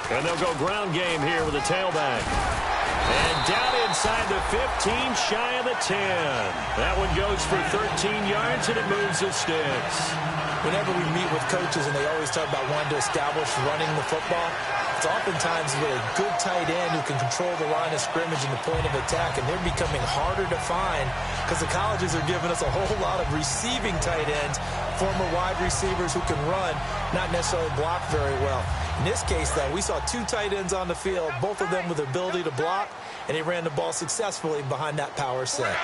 And they'll go ground game here with a tailback. And down inside the 15, shy of the 10. That one goes for 13 yards, and it moves the sticks. Whenever we meet with coaches and they always talk about wanting to establish running the football, it's oftentimes with a good tight end who can control the line of scrimmage and the point of attack, and they're becoming harder to find because the colleges are giving us a whole lot of receiving tight ends, former wide receivers who can run, not necessarily block very well. In this case, though, we saw 2 tight ends on the field, both of them with the ability to block, and they ran the ball successfully behind that power set.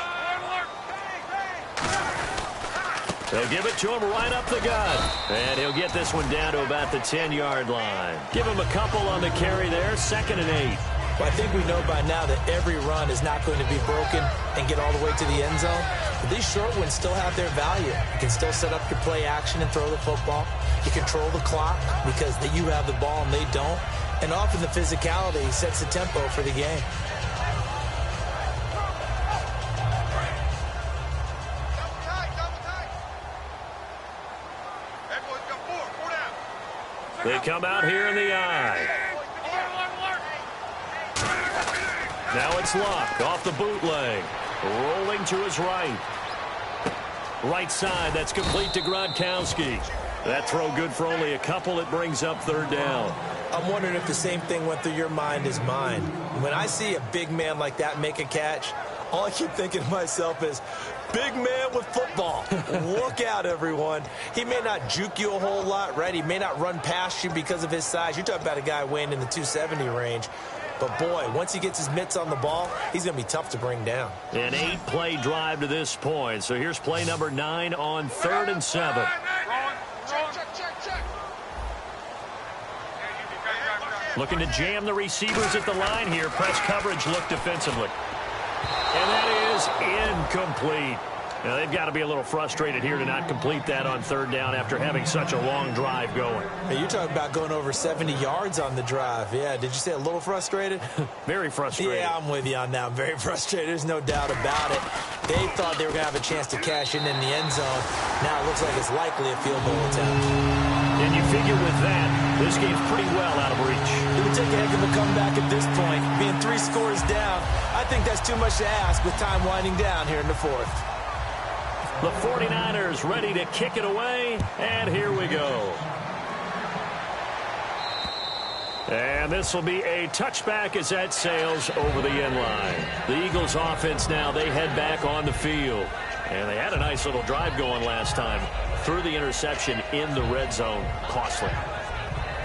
They'll give it to him right up the gut. And he'll get this one down to about the 10-yard line. Give him a couple on the carry there, 2nd and 8. Well, I think we know by now that every run is not going to be broken and get all the way to the end zone. But these short ones still have their value. You can still set up your play action and throw the football. You control the clock because you have the ball and they don't. And often the physicality sets the tempo for the game. They come out here in the eye. Now it's Luck off the bootleg. Rolling to his right. Right side, that's complete to Gronkowski. That throw good for only a couple. It brings up third down. I'm wondering if the same thing went through your mind as mine. When I see a big man like that make a catch, all I keep thinking to myself is, big man with football. Look out, everyone. He may not juke you a whole lot, right? He may not run past you because of his size. You're talking about a guy weighing in the 270 range. But, boy, once he gets his mitts on the ball, he's going to be tough to bring down. An 8-play drive to this point. So here's play number 9 on 3rd and 7. Looking to jam the receivers at the line here. Press coverage look defensively. And that is incomplete. Now, they've got to be a little frustrated here to not complete that on 3rd down after having such a long drive going. Hey, you're talking about going over 70 yards on the drive. Yeah, did you say a little frustrated? Very frustrated. Yeah, I'm with you on that. I'm very frustrated. There's no doubt about it. They thought they were going to have a chance to cash in the end zone. Now it looks like it's likely a field goal attempt. And you figure with that, this game's pretty well out of reach. It would take a heck of a comeback at this point. Being 3 scores down, I think that's too much to ask with time winding down here in the 4th. The 49ers ready to kick it away, and here we go. And this will be a touchback as that sails over the end line. The Eagles offense now, they head back on the field. And they had a nice little drive going last time. Threw the interception in the red zone. Costly.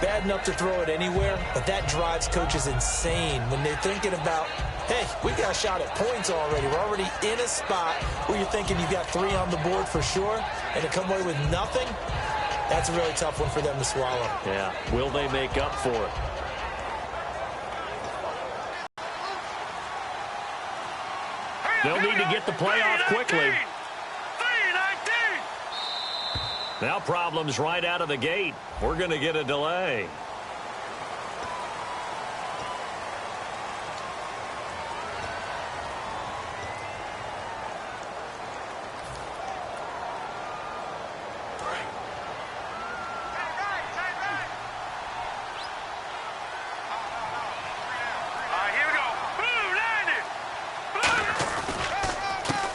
Bad enough to throw it anywhere, but that drives coaches insane when they're thinking about, hey, we got a shot at points already. We're already in a spot where you're thinking you've got 3 on the board for sure, and to come away with nothing, that's a really tough one for them to swallow. Yeah, will they make up for it? They'll need to get the play off quickly. Now problems right out of the gate. We're going to get a delay.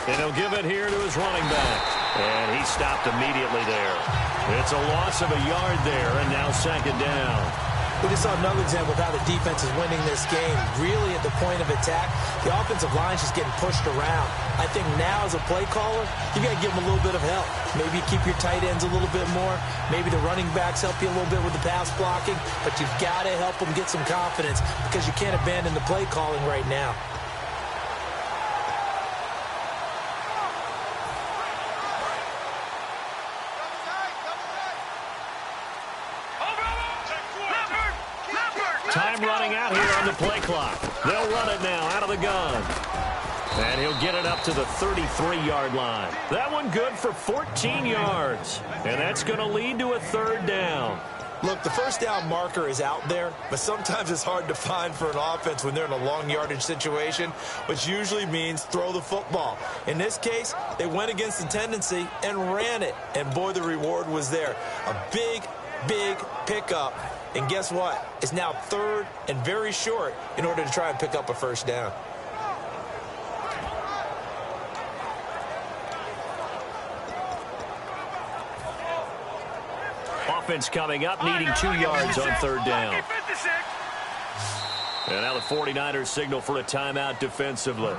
And he'll give it here to his running back. And he stopped immediately there. It's a loss of a yard there, and now 2nd down. We just saw another example of how the defense is winning this game. Really at the point of attack, the offensive line is just getting pushed around. I think now as a play caller, you got to give them a little bit of help. Maybe keep your tight ends a little bit more. Maybe the running backs help you a little bit with the pass blocking. But you've got to help them get some confidence because you can't abandon the play calling right now. Time running out here on the play clock. They'll run it now out of the gun. And he'll get it up to the 33-yard line. That one good for 14 yards. And that's going to lead to a 3rd down. Look, the first down marker is out there, but sometimes it's hard to find for an offense when they're in a long yardage situation, which usually means throw the football. In this case, they went against the tendency and ran it. And, boy, the reward was there. A big, big pickup. And guess what? It's now 3rd and very short in order to try and pick up a 1st down. Offense coming up, needing 2 yards on 3rd down. And now the 49ers signal for a timeout defensively.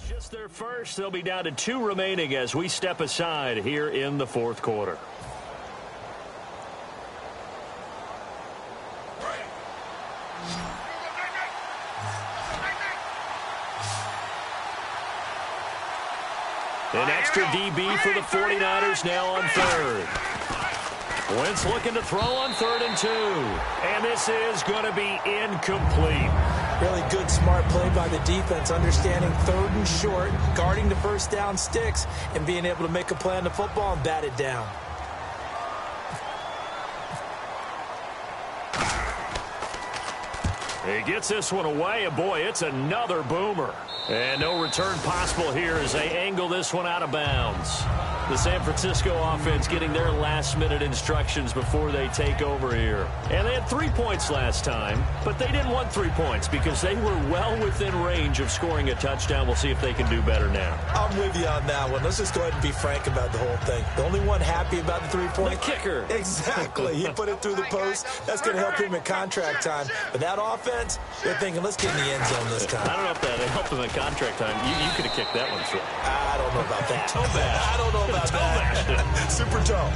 Just their first. They'll be down to 2 remaining as we step aside here in the 4th quarter. An extra DB for the 49ers now on third. Wentz looking to throw on 3rd and 2. And this is going to be incomplete. Really good, smart play by the defense, understanding 3rd and short, guarding the first down sticks, and being able to make a play on the football and bat it down. He gets this one away, and boy, it's another boomer. And no return possible here as they angle this one out of bounds. The San Francisco offense getting their last-minute instructions before they take over here. And they had 3 points last time, but they didn't want 3 points because they were well within range of scoring a touchdown. We'll see if they can do better now. I'm with you on that one. Let's just go ahead and be frank about the whole thing. The only one happy about the 3-point. The kicker. Exactly. He put it through the post. That's going to help him in contract time. But that offense, they're thinking, let's get in the end zone this time. I don't know if that helped him in contract time. You could have kicked that one through. I don't know about that. Toe bash. I don't know about that. Super toe.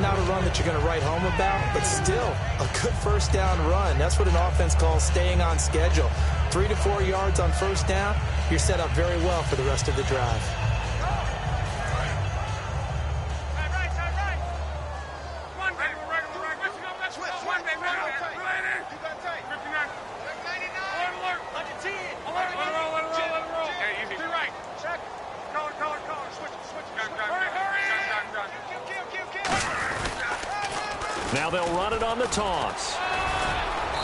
Not a run that you're going to write home about, but still a good first down run. That's what an offense calls staying on schedule. 3 to 4 yards on first down, you're set up very well for the rest of the drive. Now they'll run it on the toss.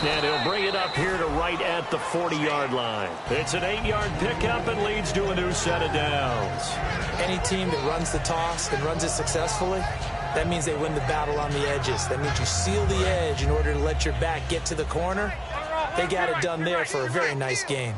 And he'll bring it up here to right at the 40-yard line. It's an 8-yard pickup and leads to a new set of downs. Any team that runs the toss and runs it successfully, that means they win the battle on the edges. That means you seal the edge in order to let your back get to the corner. They got it done there for a very nice gain.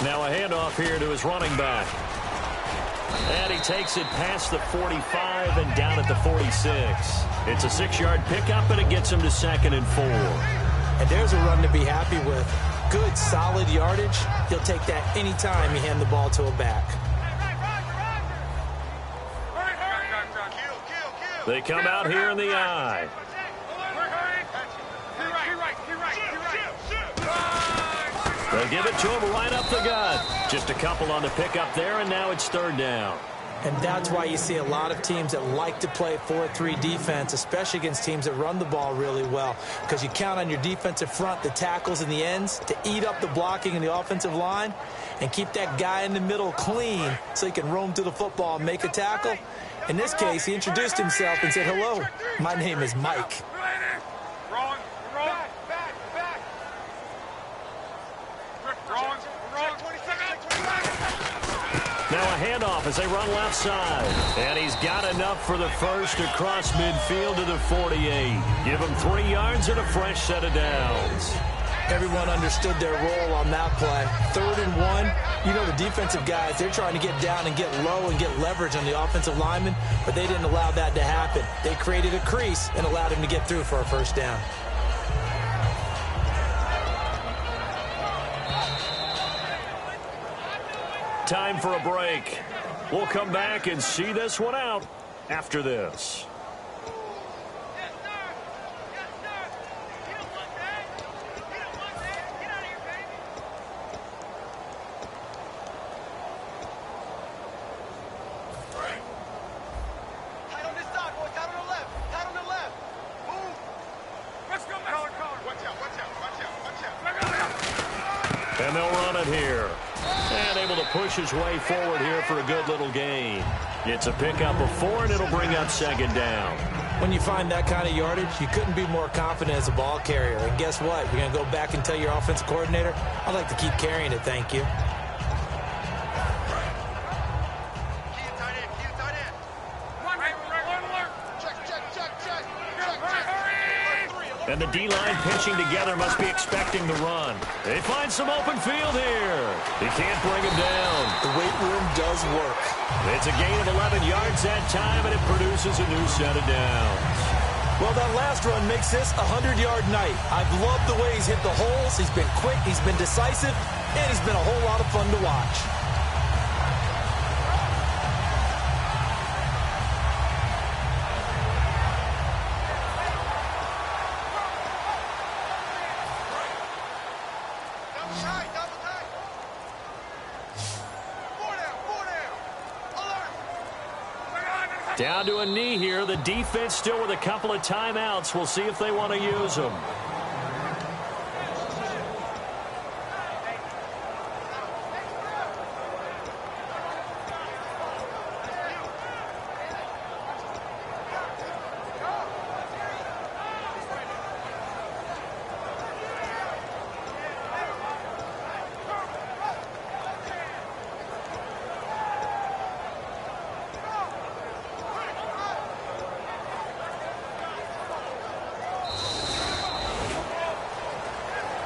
Now a handoff here to his running back. And he takes it past the 45 and down at the 46. It's a 6-yard pickup, and it gets him to 2nd and 4. And there's a run to be happy with. Good, solid yardage. He'll take that anytime you hand the ball to a back. They come out here in the eye. They'll give it to him right up the gut. Just a couple on the pickup there, and now it's 3rd down. And that's why you see a lot of teams that like to play 4-3 defense, especially against teams that run the ball really well, because you count on your defensive front, the tackles and the ends, to eat up the blocking in the offensive line and keep that guy in the middle clean so he can roam to the football and make a tackle. In this case, he introduced himself and said, "Hello, my name is Mike." Now a handoff as they run left side. And he's got enough for the first across midfield to the 48. Give him 3 yards and a fresh set of downs. Everyone understood their role on that play. 3rd and 1. You know the defensive guys, they're trying to get down and get low and get leverage on the offensive lineman, but they didn't allow that to happen. They created a crease and allowed him to get through for a first down. Time for a break. We'll come back and see this one out after this. And they'll run it here. And able to push his way forward here for a good little gain. It's a pickup of 4, and it'll bring up 2nd down. When you find that kind of yardage, you couldn't be more confident as a ball carrier. And guess what? You're going to go back and tell your offensive coordinator, "I'd like to keep carrying it, thank you." And the D-line pinching together must be expecting the run. They find some open field here. He can't bring him down. The weight room does work. It's a gain of 11 yards that time, and it produces a new set of downs. Well, that last run makes this a 100-yard night. I've loved the way he's hit the holes. He's been quick, he's been decisive, and he's been a whole lot of fun to watch. Down to a knee here. The defense still with a couple of timeouts. We'll see if they want to use them.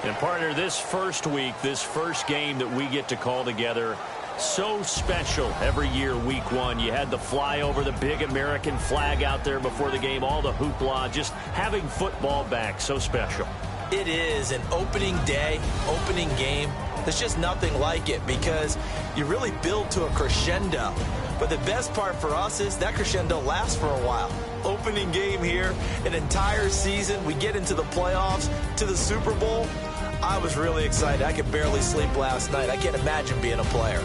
And partner, this first week, this first game that we get to call together, so special every year. Week 1, you had the flyover, the big American flag out there before the game, all the hoopla, just having football back, so special. It is an opening day, opening game. There's just nothing like it because you really build to a crescendo. But the best part for us is that crescendo lasts for a while. Opening game here, an entire season. We get into the playoffs, to the Super Bowl. I was really excited. I could barely sleep last night. I can't imagine being a player.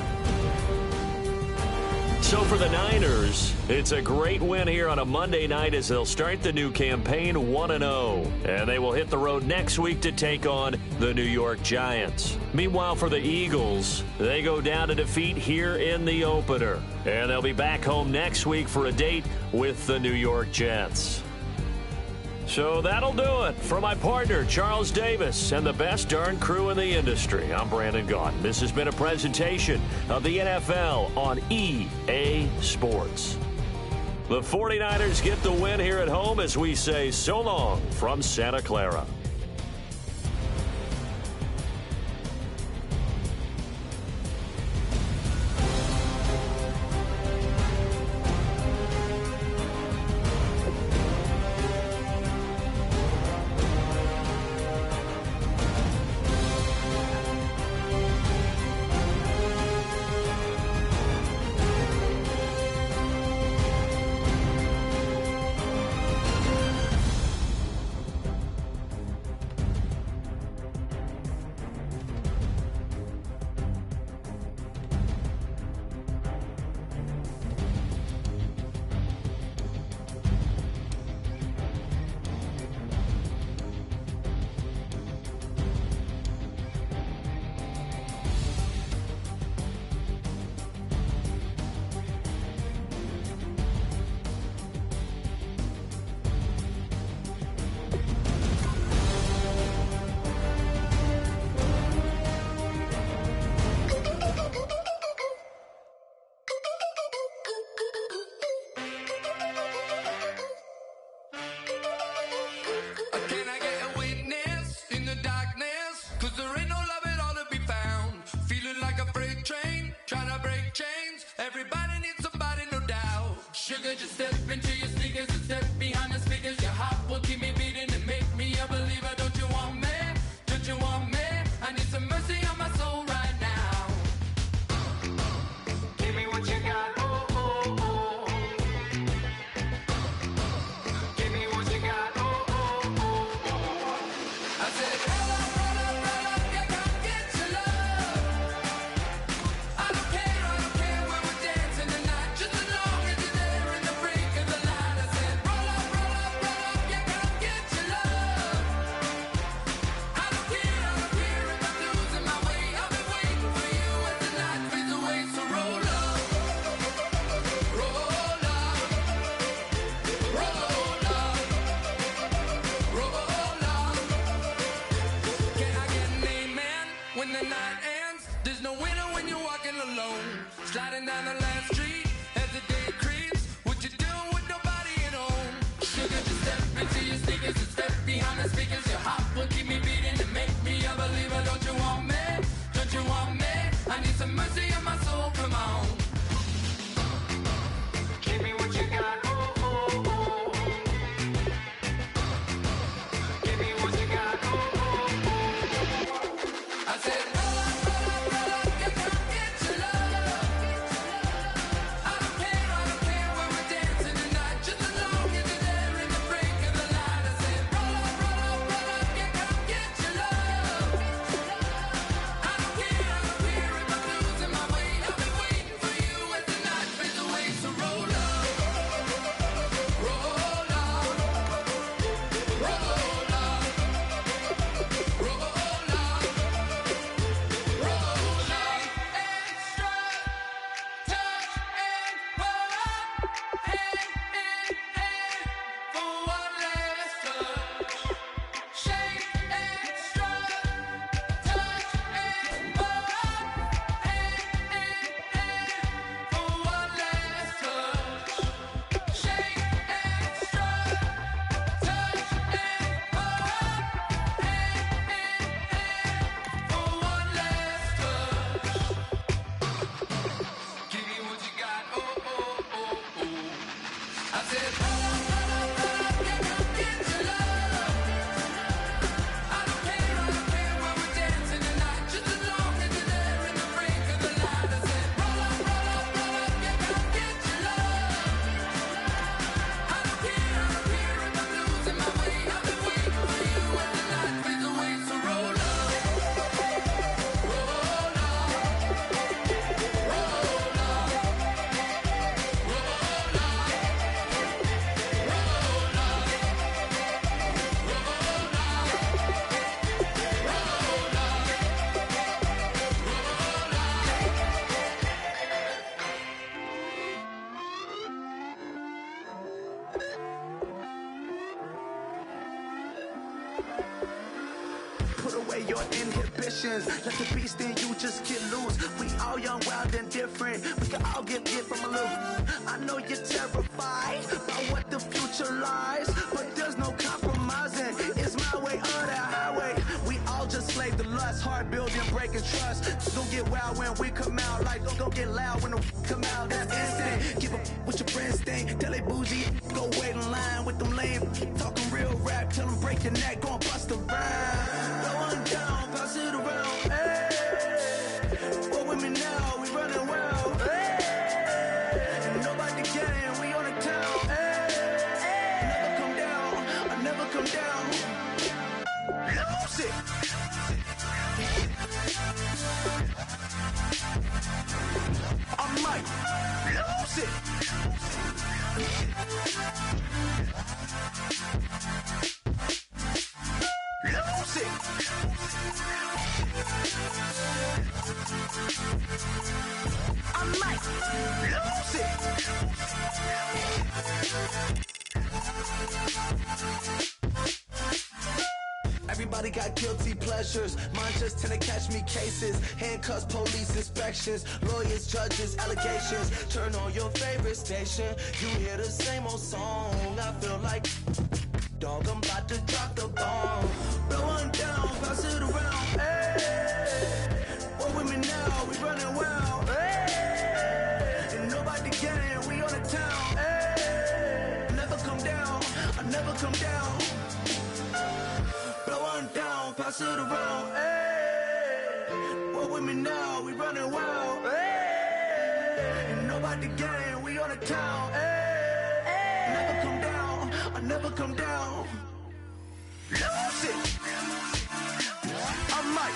So for the Niners, it's a great win here on a Monday night as they'll start the new campaign 1-0. And they will hit the road next week to take on the New York Giants. Meanwhile, for the Eagles, they go down to defeat here in the opener. And they'll be back home next week for a date with the New York Jets. So that'll do it. For my partner, Charles Davis, and the best darn crew in the industry, I'm Brandon Gaudin. This has been a presentation of the NFL on EA Sports. The 49ers get the win here at home as we say so long from Santa Clara. Just step into your sneakers and step behind the speakers. Your heart will keep me beating and make me a believer. Don't you want me? Don't you want me? I need some mercy on my soul right now. Give me what you got. Oh, oh, oh. Give me what you got. Oh, oh, oh. I said, roll up, yeah, come get your love. I don't care where we're dancing tonight. Just as long as you're there in the break of the light. I said, roll up, yeah, come get your love. I don't care if I'm losing my way. I've been waiting for you as the night fades away. So roll up, roll up, roll up, roll up. Can I get an amen when the night ends? There's no winner when you're walking alone. Sliding down the last street as the day creeps. What you doing with nobody at home? Sugar, just step into your sneakers and step behind the speakers. Your heart will keep me beating and make me a believer. Don't you want me? Don't you want me? I need some mercy on my soul. Come on. Give me what you got. Oh, oh, oh. Give me what you got. Oh, oh, oh. I said, roll up, yeah, come get your love. I don't care where we're dancing tonight. Just as long as you're there in the break of the light. I said, roll up, yeah, come get your love. I away your inhibitions. Let the beast in you just get loose. We all young, wild, and different. We can all get from a little. I know you're terrified about what the future lies, but there's no compromising. It's my way or the highway. We all just slave to lust, heart building, breaking trust. Don't get wild when we come out, like don't get loud when the come out. That's instant. Give up what your friends think. Tell they bougie, go wait in line with them lame. Talking real rap, tell them break your neck, gon' bust a rhyme. No one down, pass it around. Hey, what with me now? We running wild. Hey, and nobody can. We on the town. Hey, never come down. I never come down. Lose it. I might lose it. Lose it. I might lose it. Everybody got guilty pleasures. Mine just tend to catch me cases. Handcuffs, police inspections, lawyers, judges, allegations. Turn on your favorite station. You hear the same old song. I feel like, dog, I'm about to drop the bomb. Blow one down, pass it around. Hey, what with me now? We running wild. Hey, and nobody can. We on the town. Hey, never come down. I never come down. Blow one down, pass it around. Hey, what with me now? We running wild. Hey, and nobody can. We on the town. Hey, never come down. I never come down. Lose it. I might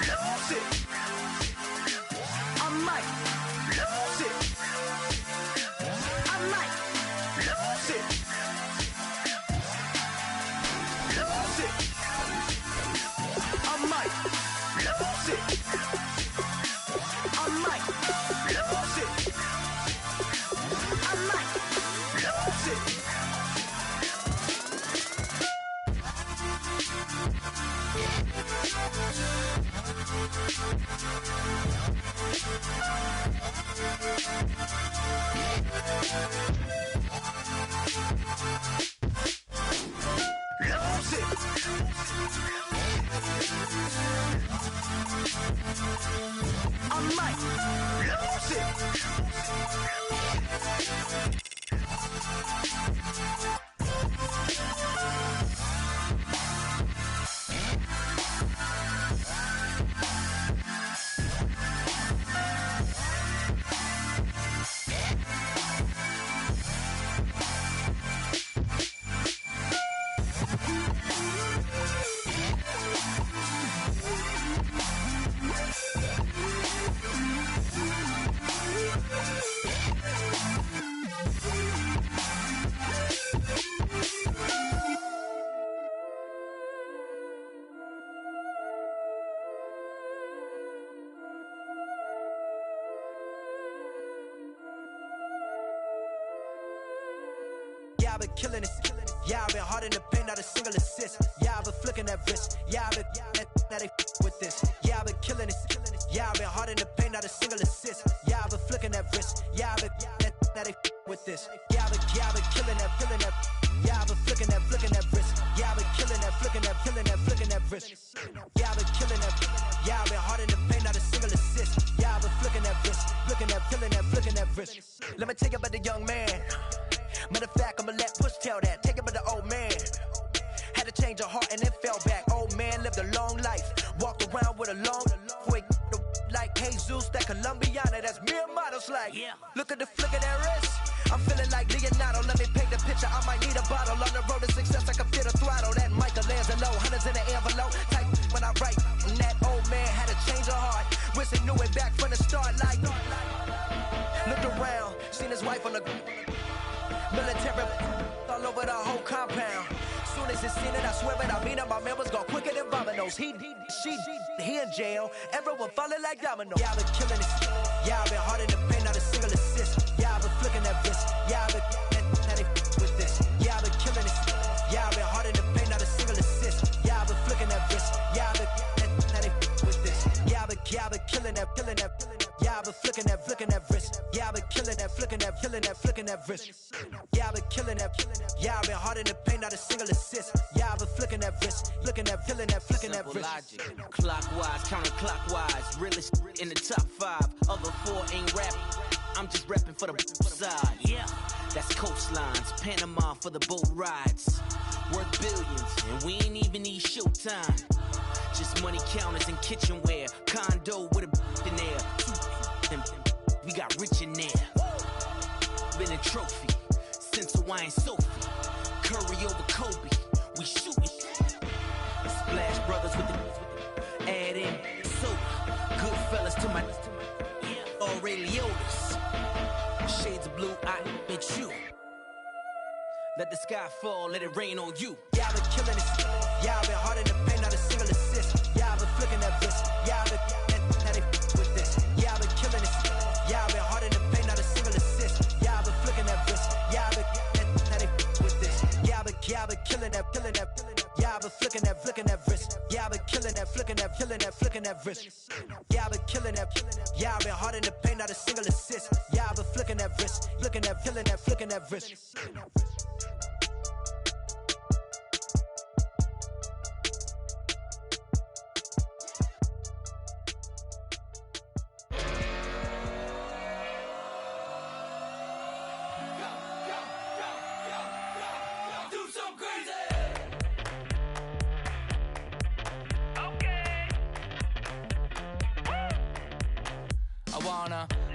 lose it. I might lose it. I might lose it. Lose it. I might lose it. I might lose it. I might lose it. Lose it. I might lose it. Yeah, I've been killing it. Yeah, I've been hard in the paint, not a single assist. Yeah, I've been flicking that wrist. Yeah, I've been now they with this. Yeah, I've been killing it. Yeah, I've been hard in the paint, not a single assist. Yeah, I've been flicking that wrist. Yeah, I've been now they with this. Yeah, I've been killing that. Yeah, I've been flicking that wrist. Yeah, I've been killing that, flicking that wrist. Yeah, I've been killing that. Yeah, I've been hard in the paint, not a single assist. Yeah, I've been flicking that wrist, flicking that wrist. Let me tell you about the young man. Matter of fact, I'ma let Push tell that. Take it by the old man. Had to change her heart and then fell back. Old man lived a long life. Walked around with a long wig like Jesus, that Colombiana. That's mere models like. Yeah. Look at the flick of that wrist. I'm feeling like Leonardo. Let me paint the picture. I might need a bottle. On the road to success, I can feel the throttle. That Michelangelo, hundreds in the envelope. Type when I write. And that old man had to change her heart. Wish he knew it back from the start. Like, looked around, seen his wife on the military all over the whole compound. Soon as he seen it, I swear it, I mean it, my man was gone quicker than Domino's. He in jail, everyone falling like dominoes. Yeah, I've been killing it. Yeah, I've been hard in the paint, not a single assist. Yeah, I've been flicking that wrist. Yeah, I've been now they with this. Yeah, I've been killing it. Yeah, I've been hard in the paint, not a single assist. Yeah, I've been flicking that wrist. Yeah, I've been that wrist. Yeah, I've been killing that. Yeah, I've been hard in the paint, not a single assist. Yeah, I've been flicking that wrist, looking at, killing that, flicking that Simple wrist. logic, clockwise, counterclockwise. Realest in the top 5. Other 4 ain't rap. I'm just repping for the side. Yeah, that's coastlines, Panama for the boat rides. Worth billions, and we ain't even need showtime. Just money counters and kitchenware. Condo with a in there. We got rich in there. Been a trophy since Hawaiian Sophie. Curry over Kobe. We shootin'. Splash Brothers with the add in soda. Good fellas to my Aureliotis. Shades of blue, I met you. Let the sky fall, let it rain on you. Yeah, I've been killing this. Yeah, I've been hard in the paint, not a single assist. Yeah, I've been flicking that wrist. Yeah, I've been now they with this. Yeah, I've been killing this. Yeah, I've been hard in the paint, not a single assist. Yeah, I've been flicking that wrist. Yeah, I've been now they with this. Yeah, I've been killing that, killing that. Yeah, I've been flicking that wrist. Yeah, I've been killing that, flicking that, killing that, flicking that wrist. Yeah, I've been killing that. Yeah, I've been hard in the paint, not a single assist. Yeah, I've been flicking that wrist, looking at, killing that, flicking that wrist.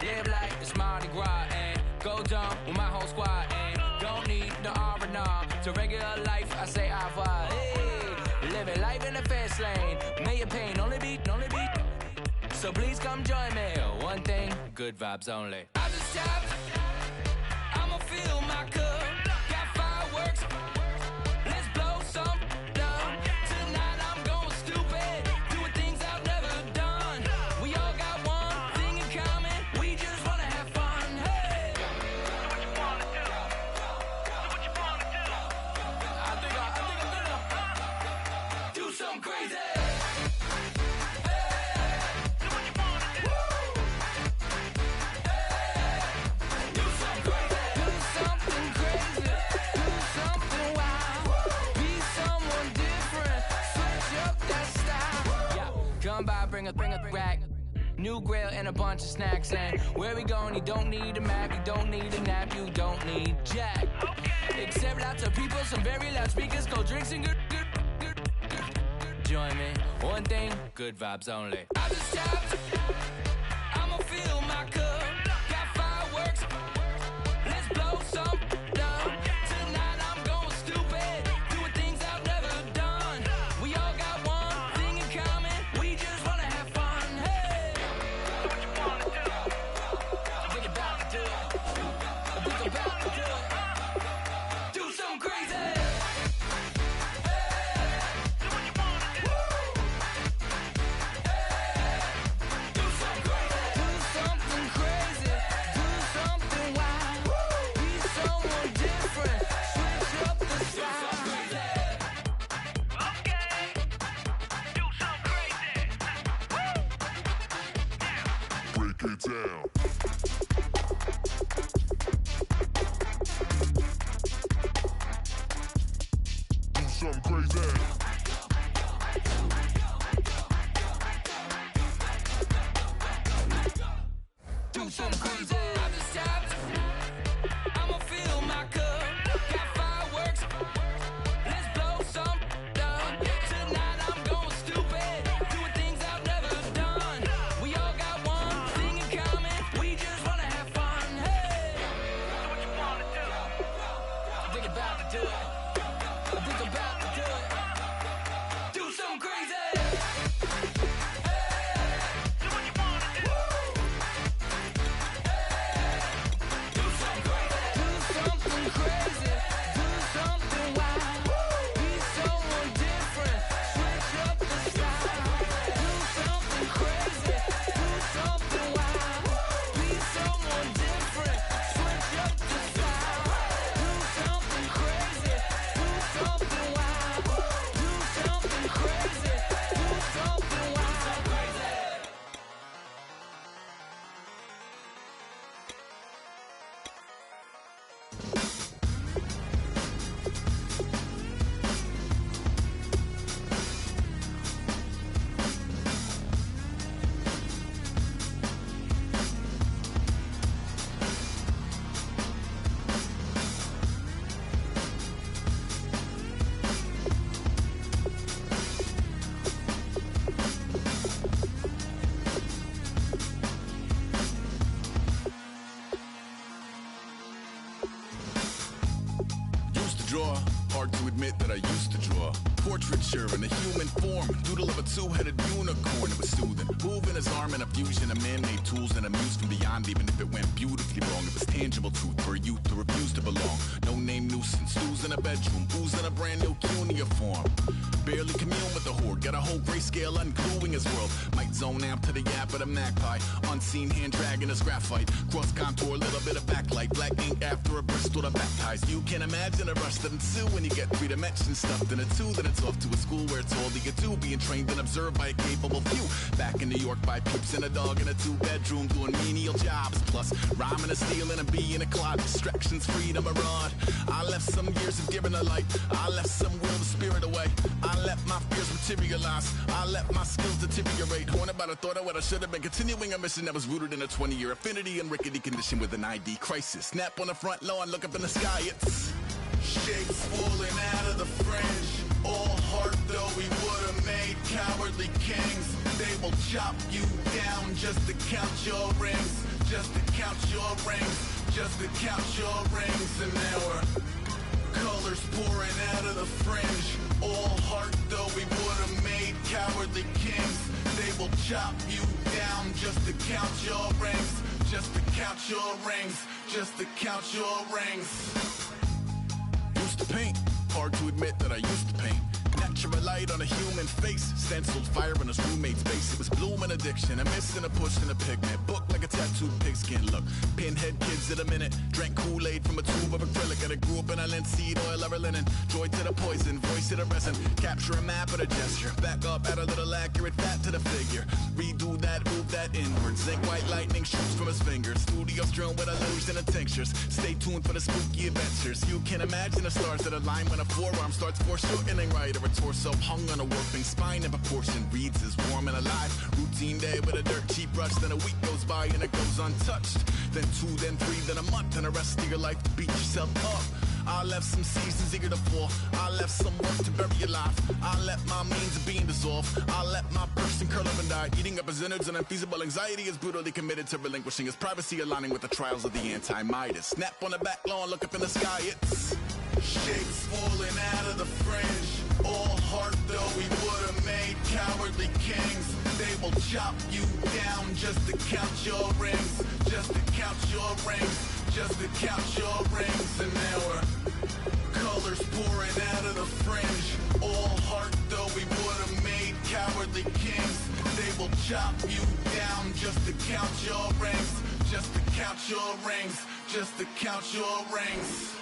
Live like it's Mardi Gras and go dumb with my whole squad and don't need the R&R to regular life. I say au revoir. Hey, living life in the fast lane. May your pain only be. So please come join me. One thing, good vibes only. I just stopped. I'ma fill my cup. Got fireworks. Let's blow some down. Tonight I'm going stupid. Doing things I've never done. We all got one thing in common. We just wanna have fun. Hey. Do what you wanna do. Do what you wanna do. I think I'm gonna do something crazy. Come by, bring a rack. New grill and a bunch of snacks. And where we going, you don't need a map. You don't need a nap. You don't need jack. Except lots of people, some very loud speakers. Cold drinks and good. Join me. One thing, good vibes only. I just stopped. I'ma fill my cup. Got fireworks. Let's blow some down. Tonight I'm going stupid. Doing things I've never done. We all got one thing in common. We just wanna have fun. Hey. Do what you wanna do. I think about to do it. I think about to do it. Do something crazy. Get down. Do something crazy. Do something crazy. I just stopped. I'ma fill my cup. Got fireworks. Let's blow some down. Tonight I'm going stupid. Doing things I've never done. We all got one thing in common. We just wanna have fun. Hey. Do what you wanna do. I think about to do it. I think I'm about to do it. Do something crazy. Hey. Do what you wanna do. Hey. to admit that I used to draw portraiture in a human form, doodle of a two-headed unicorn. It was soothing, moving his arm in a fusion of man-made tools and a muse from beyond. Even if it went beautifully wrong, it was tangible truth for a youth to refuse to belong. No name nuisance, stews in a bedroom, oozing a brand new cuneiform. Barely commune with the horde, got a whole grayscale ungluing his world. Might zone amp to the yap of the magpie, unseen hand dragging his graphite. Cross contour, little bit of backlight, black ink after a Bristol to baptize. You can imagine a rush that ensue when you get 3 dimensions stuffed in a 2. Then it's off to a school where it's all you get to, being trained and observed by a capable few. Back in New York by peeps and a dog in a 2-bedroom doing menial jobs. Plus rhyming and stealing and being a clod, distractions, freedom, a rod. I left some years of giving a light, I left some will the spirit away. I let my fears materialize, I let my skills deteriorate. Haunted by the thought of what I should have been, continuing a mission that was rooted in a 20-year affinity and rickety condition with an ID crisis. Snap on the front lawn, look up in the sky, it's shapes falling out of the fringe. All heart though we would've made cowardly kings. They will chop you down just to count your rings, just to count your rings, just to count your rings. And there were colors pouring out of the fringe. All heart though we would've made cowardly kings. They will chop you down just to count your rings, just to count your rings, just to count your rings. Used to paint, hard to admit that I used to paint. Natural light on a human face, stenciled fire in his roommate's face. It was blooming addiction, a miss and a push and a pigment. Book like a tattooed pigskin look. Pinhead kids at a minute, drank Kool-Aid from a tube of acrylic. And I grew up in a linseed oil or a linen. Joy to the poison, voice to the resin. Capture a map of a gesture, back up, add a little accurate fat to the figure. Redo that, move that inward. Zinc white lightning shoots from his fingers. Studio strewn with illusion and tinctures. Stay tuned for the spooky adventures. You can imagine the stars that align when a forearm starts foreshortening right, or a torso hung on a warping spine in proportion reads as warm and alive. Routine day with a dirt cheap brush, then a week goes by and it goes untouched. Then 2, then 3, then a month, and the rest of your life to beat yourself up. I left some seasons eager to fall, I left some work to bury your life. I let my means of being dissolve, I let my person curl up and die. Eating up his innards and unfeasible anxiety is brutally committed to relinquishing his privacy, aligning with the trials of the anti-Midas. Snap on the back lawn, look up in the sky, it's shapes falling out of the fringe. All heart though we would've made cowardly kings. They will chop you down just to count your rings, just to count your rings, just to count your rings. And there were colors pouring out of the fringe. All heart though we would've made cowardly kings. They will chop you down just to count your rings, just to count your rings, just to count your rings.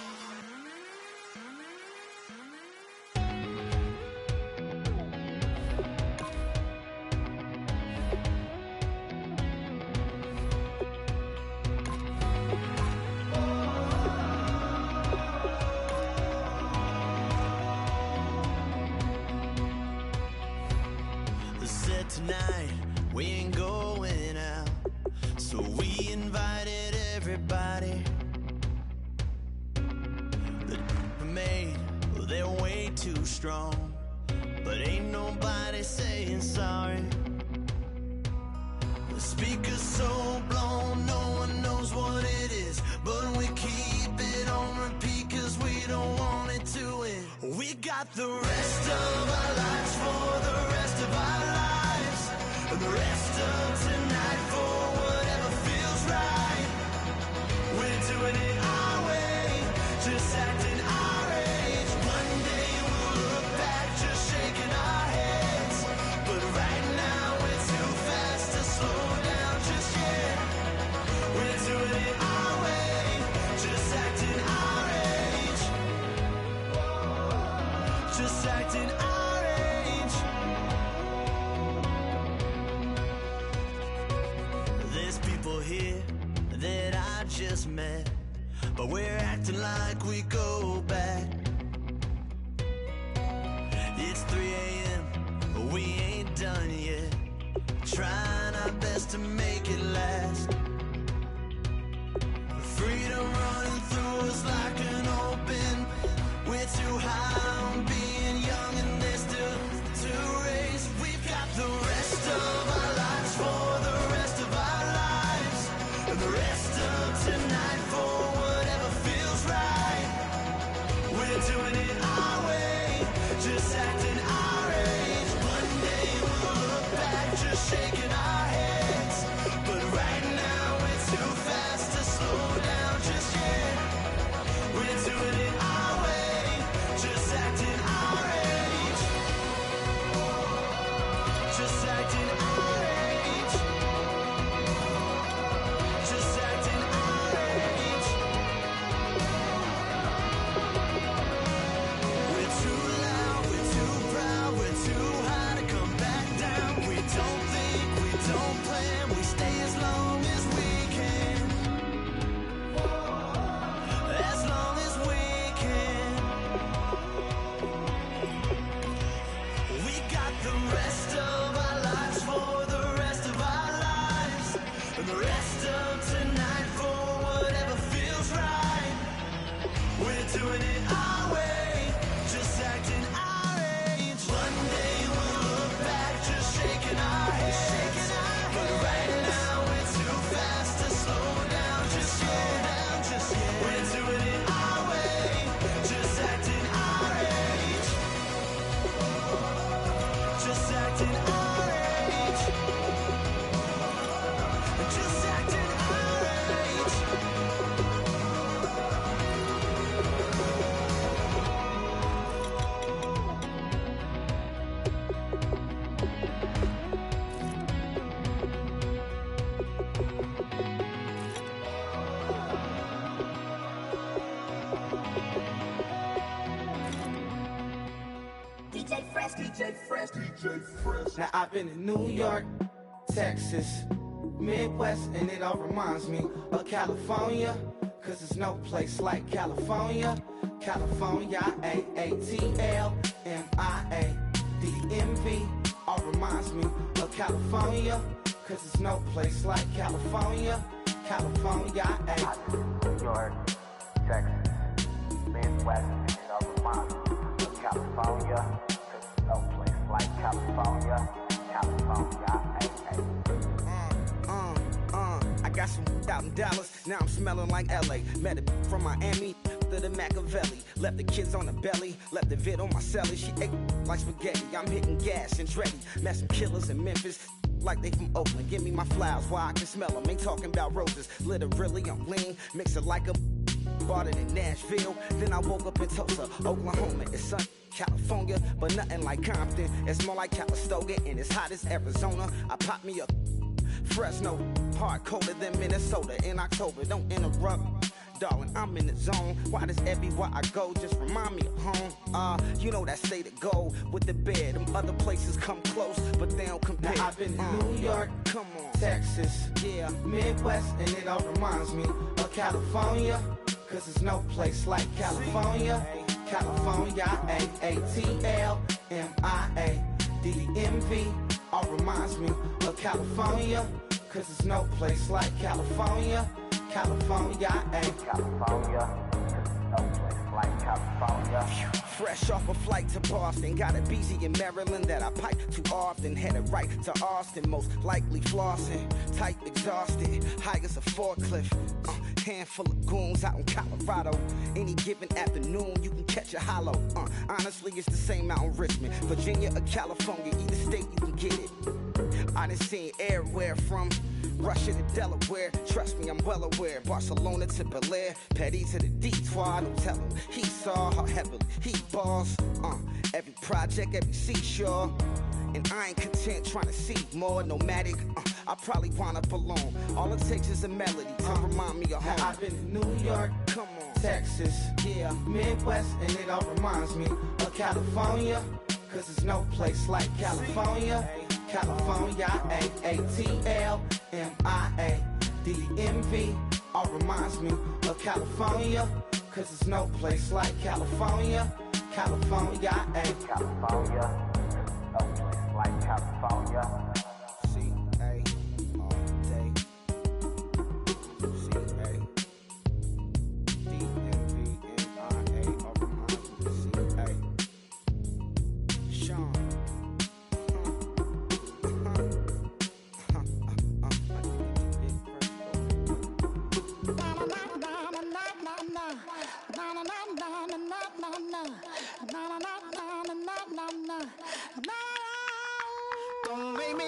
Tonight we ain't going out, so we invited everybody. The made, well, they're way too strong, but ain't nobody saying sorry. The speaker's so blown, no one knows what it is, but we keep it on repeat cause we don't want it to end. We got the rest of our lives for the rest of our lives. The rest of tonight for whatever feels right. We're doing it our way, just acting our age. One day we'll look back just shaking our heads, but right now we're too fast to slow down just yet. We're doing it our way, just acting our age, just acting our age. Here that I just met, but we're acting like we go back. It's 3 a.m., we ain't done yet, trying our best to make it last. Freedom running through us like an open, we're too high on being young and there's still to race. We've got the rest of our lives for the rest of our lives. The rest of tonight for whatever feels right. We're doing it our way. as long as we can. As long as we can. We got the rest of our lives for the rest of our lives. And the rest of tonight for whatever feels right. We're doing it our way, just acting our age. One day we'll look back, just shaking our heads. But right now we're too fast to slow down, just slow down, just yet. We're doing it our way, just acting our age. Just acting our age. Just acting our age. Now I've been in New York, Texas, Midwest, and it all reminds me of California, cause there's no place like California. California, AATLMIA-DMV, all reminds me of California, cause there's no place like California. California, New York, Texas, Midwest, and it all reminds me of California, cause there's no place like California. California, I got some out in Dallas, now I'm smelling like LA. Met it from Miami to the Machiavelli. Left the kids on the belly, left the vid on my celly. She ate like spaghetti, I'm hitting gas and Dreddy. Met some killers in Memphis, like they from Oakland. Give me my flowers while I can smell them. Ain't talking about roses, literally I'm lean. Mix it like a bought it in Nashville. Then I woke up in Tulsa, Oklahoma. It's sun, California, but nothing like Compton. It's more like Calistoga, and it's hot as Arizona. I pop me a Fresno, hard colder than Minnesota in October. Don't interrupt, darling, I'm in the zone. Why does everywhere I go just remind me of home? You know that state of gold with the bed. Them other places come close, but they don't compare. Now I've been in New York, come on, Texas, yeah, Midwest, and it all reminds me of California, cause there's no place like California. California, AATLMIA-DMV, all reminds me of California, cause there's no place like California. California, California, cause there's no place like California. Fresh off a flight to Boston, got a BZ in Maryland that I pipe too often. Headed right to Austin, most likely flossing. Tight, exhausted, high as a forklift. Handful of goons out in Colorado. Any given afternoon, you can catch a hollow. Honestly, it's the same out in Richmond, Virginia or California. Either state, you can get it. I done seen everywhere from Russia to Delaware. Trust me, I'm well aware. Barcelona to Bel Air, Petty to the Detroit. Don't tell him he saw how heavily he balls. Every project, every seashore. And I ain't content trying to see more nomadic. I probably wind up alone. All it takes is a melody to remind me of home. Now I've been in New York, come on, Texas, yeah, Midwest, and it all reminds me of California, cause there's no place like California. California, AATLMIA-DMV, all reminds me of California, cause there's no place like California. California, California, no place like California. C-A all day. C-A D-M-V-N-I-A all reminds me of C-A. Sean. Don't make me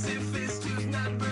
if it's just not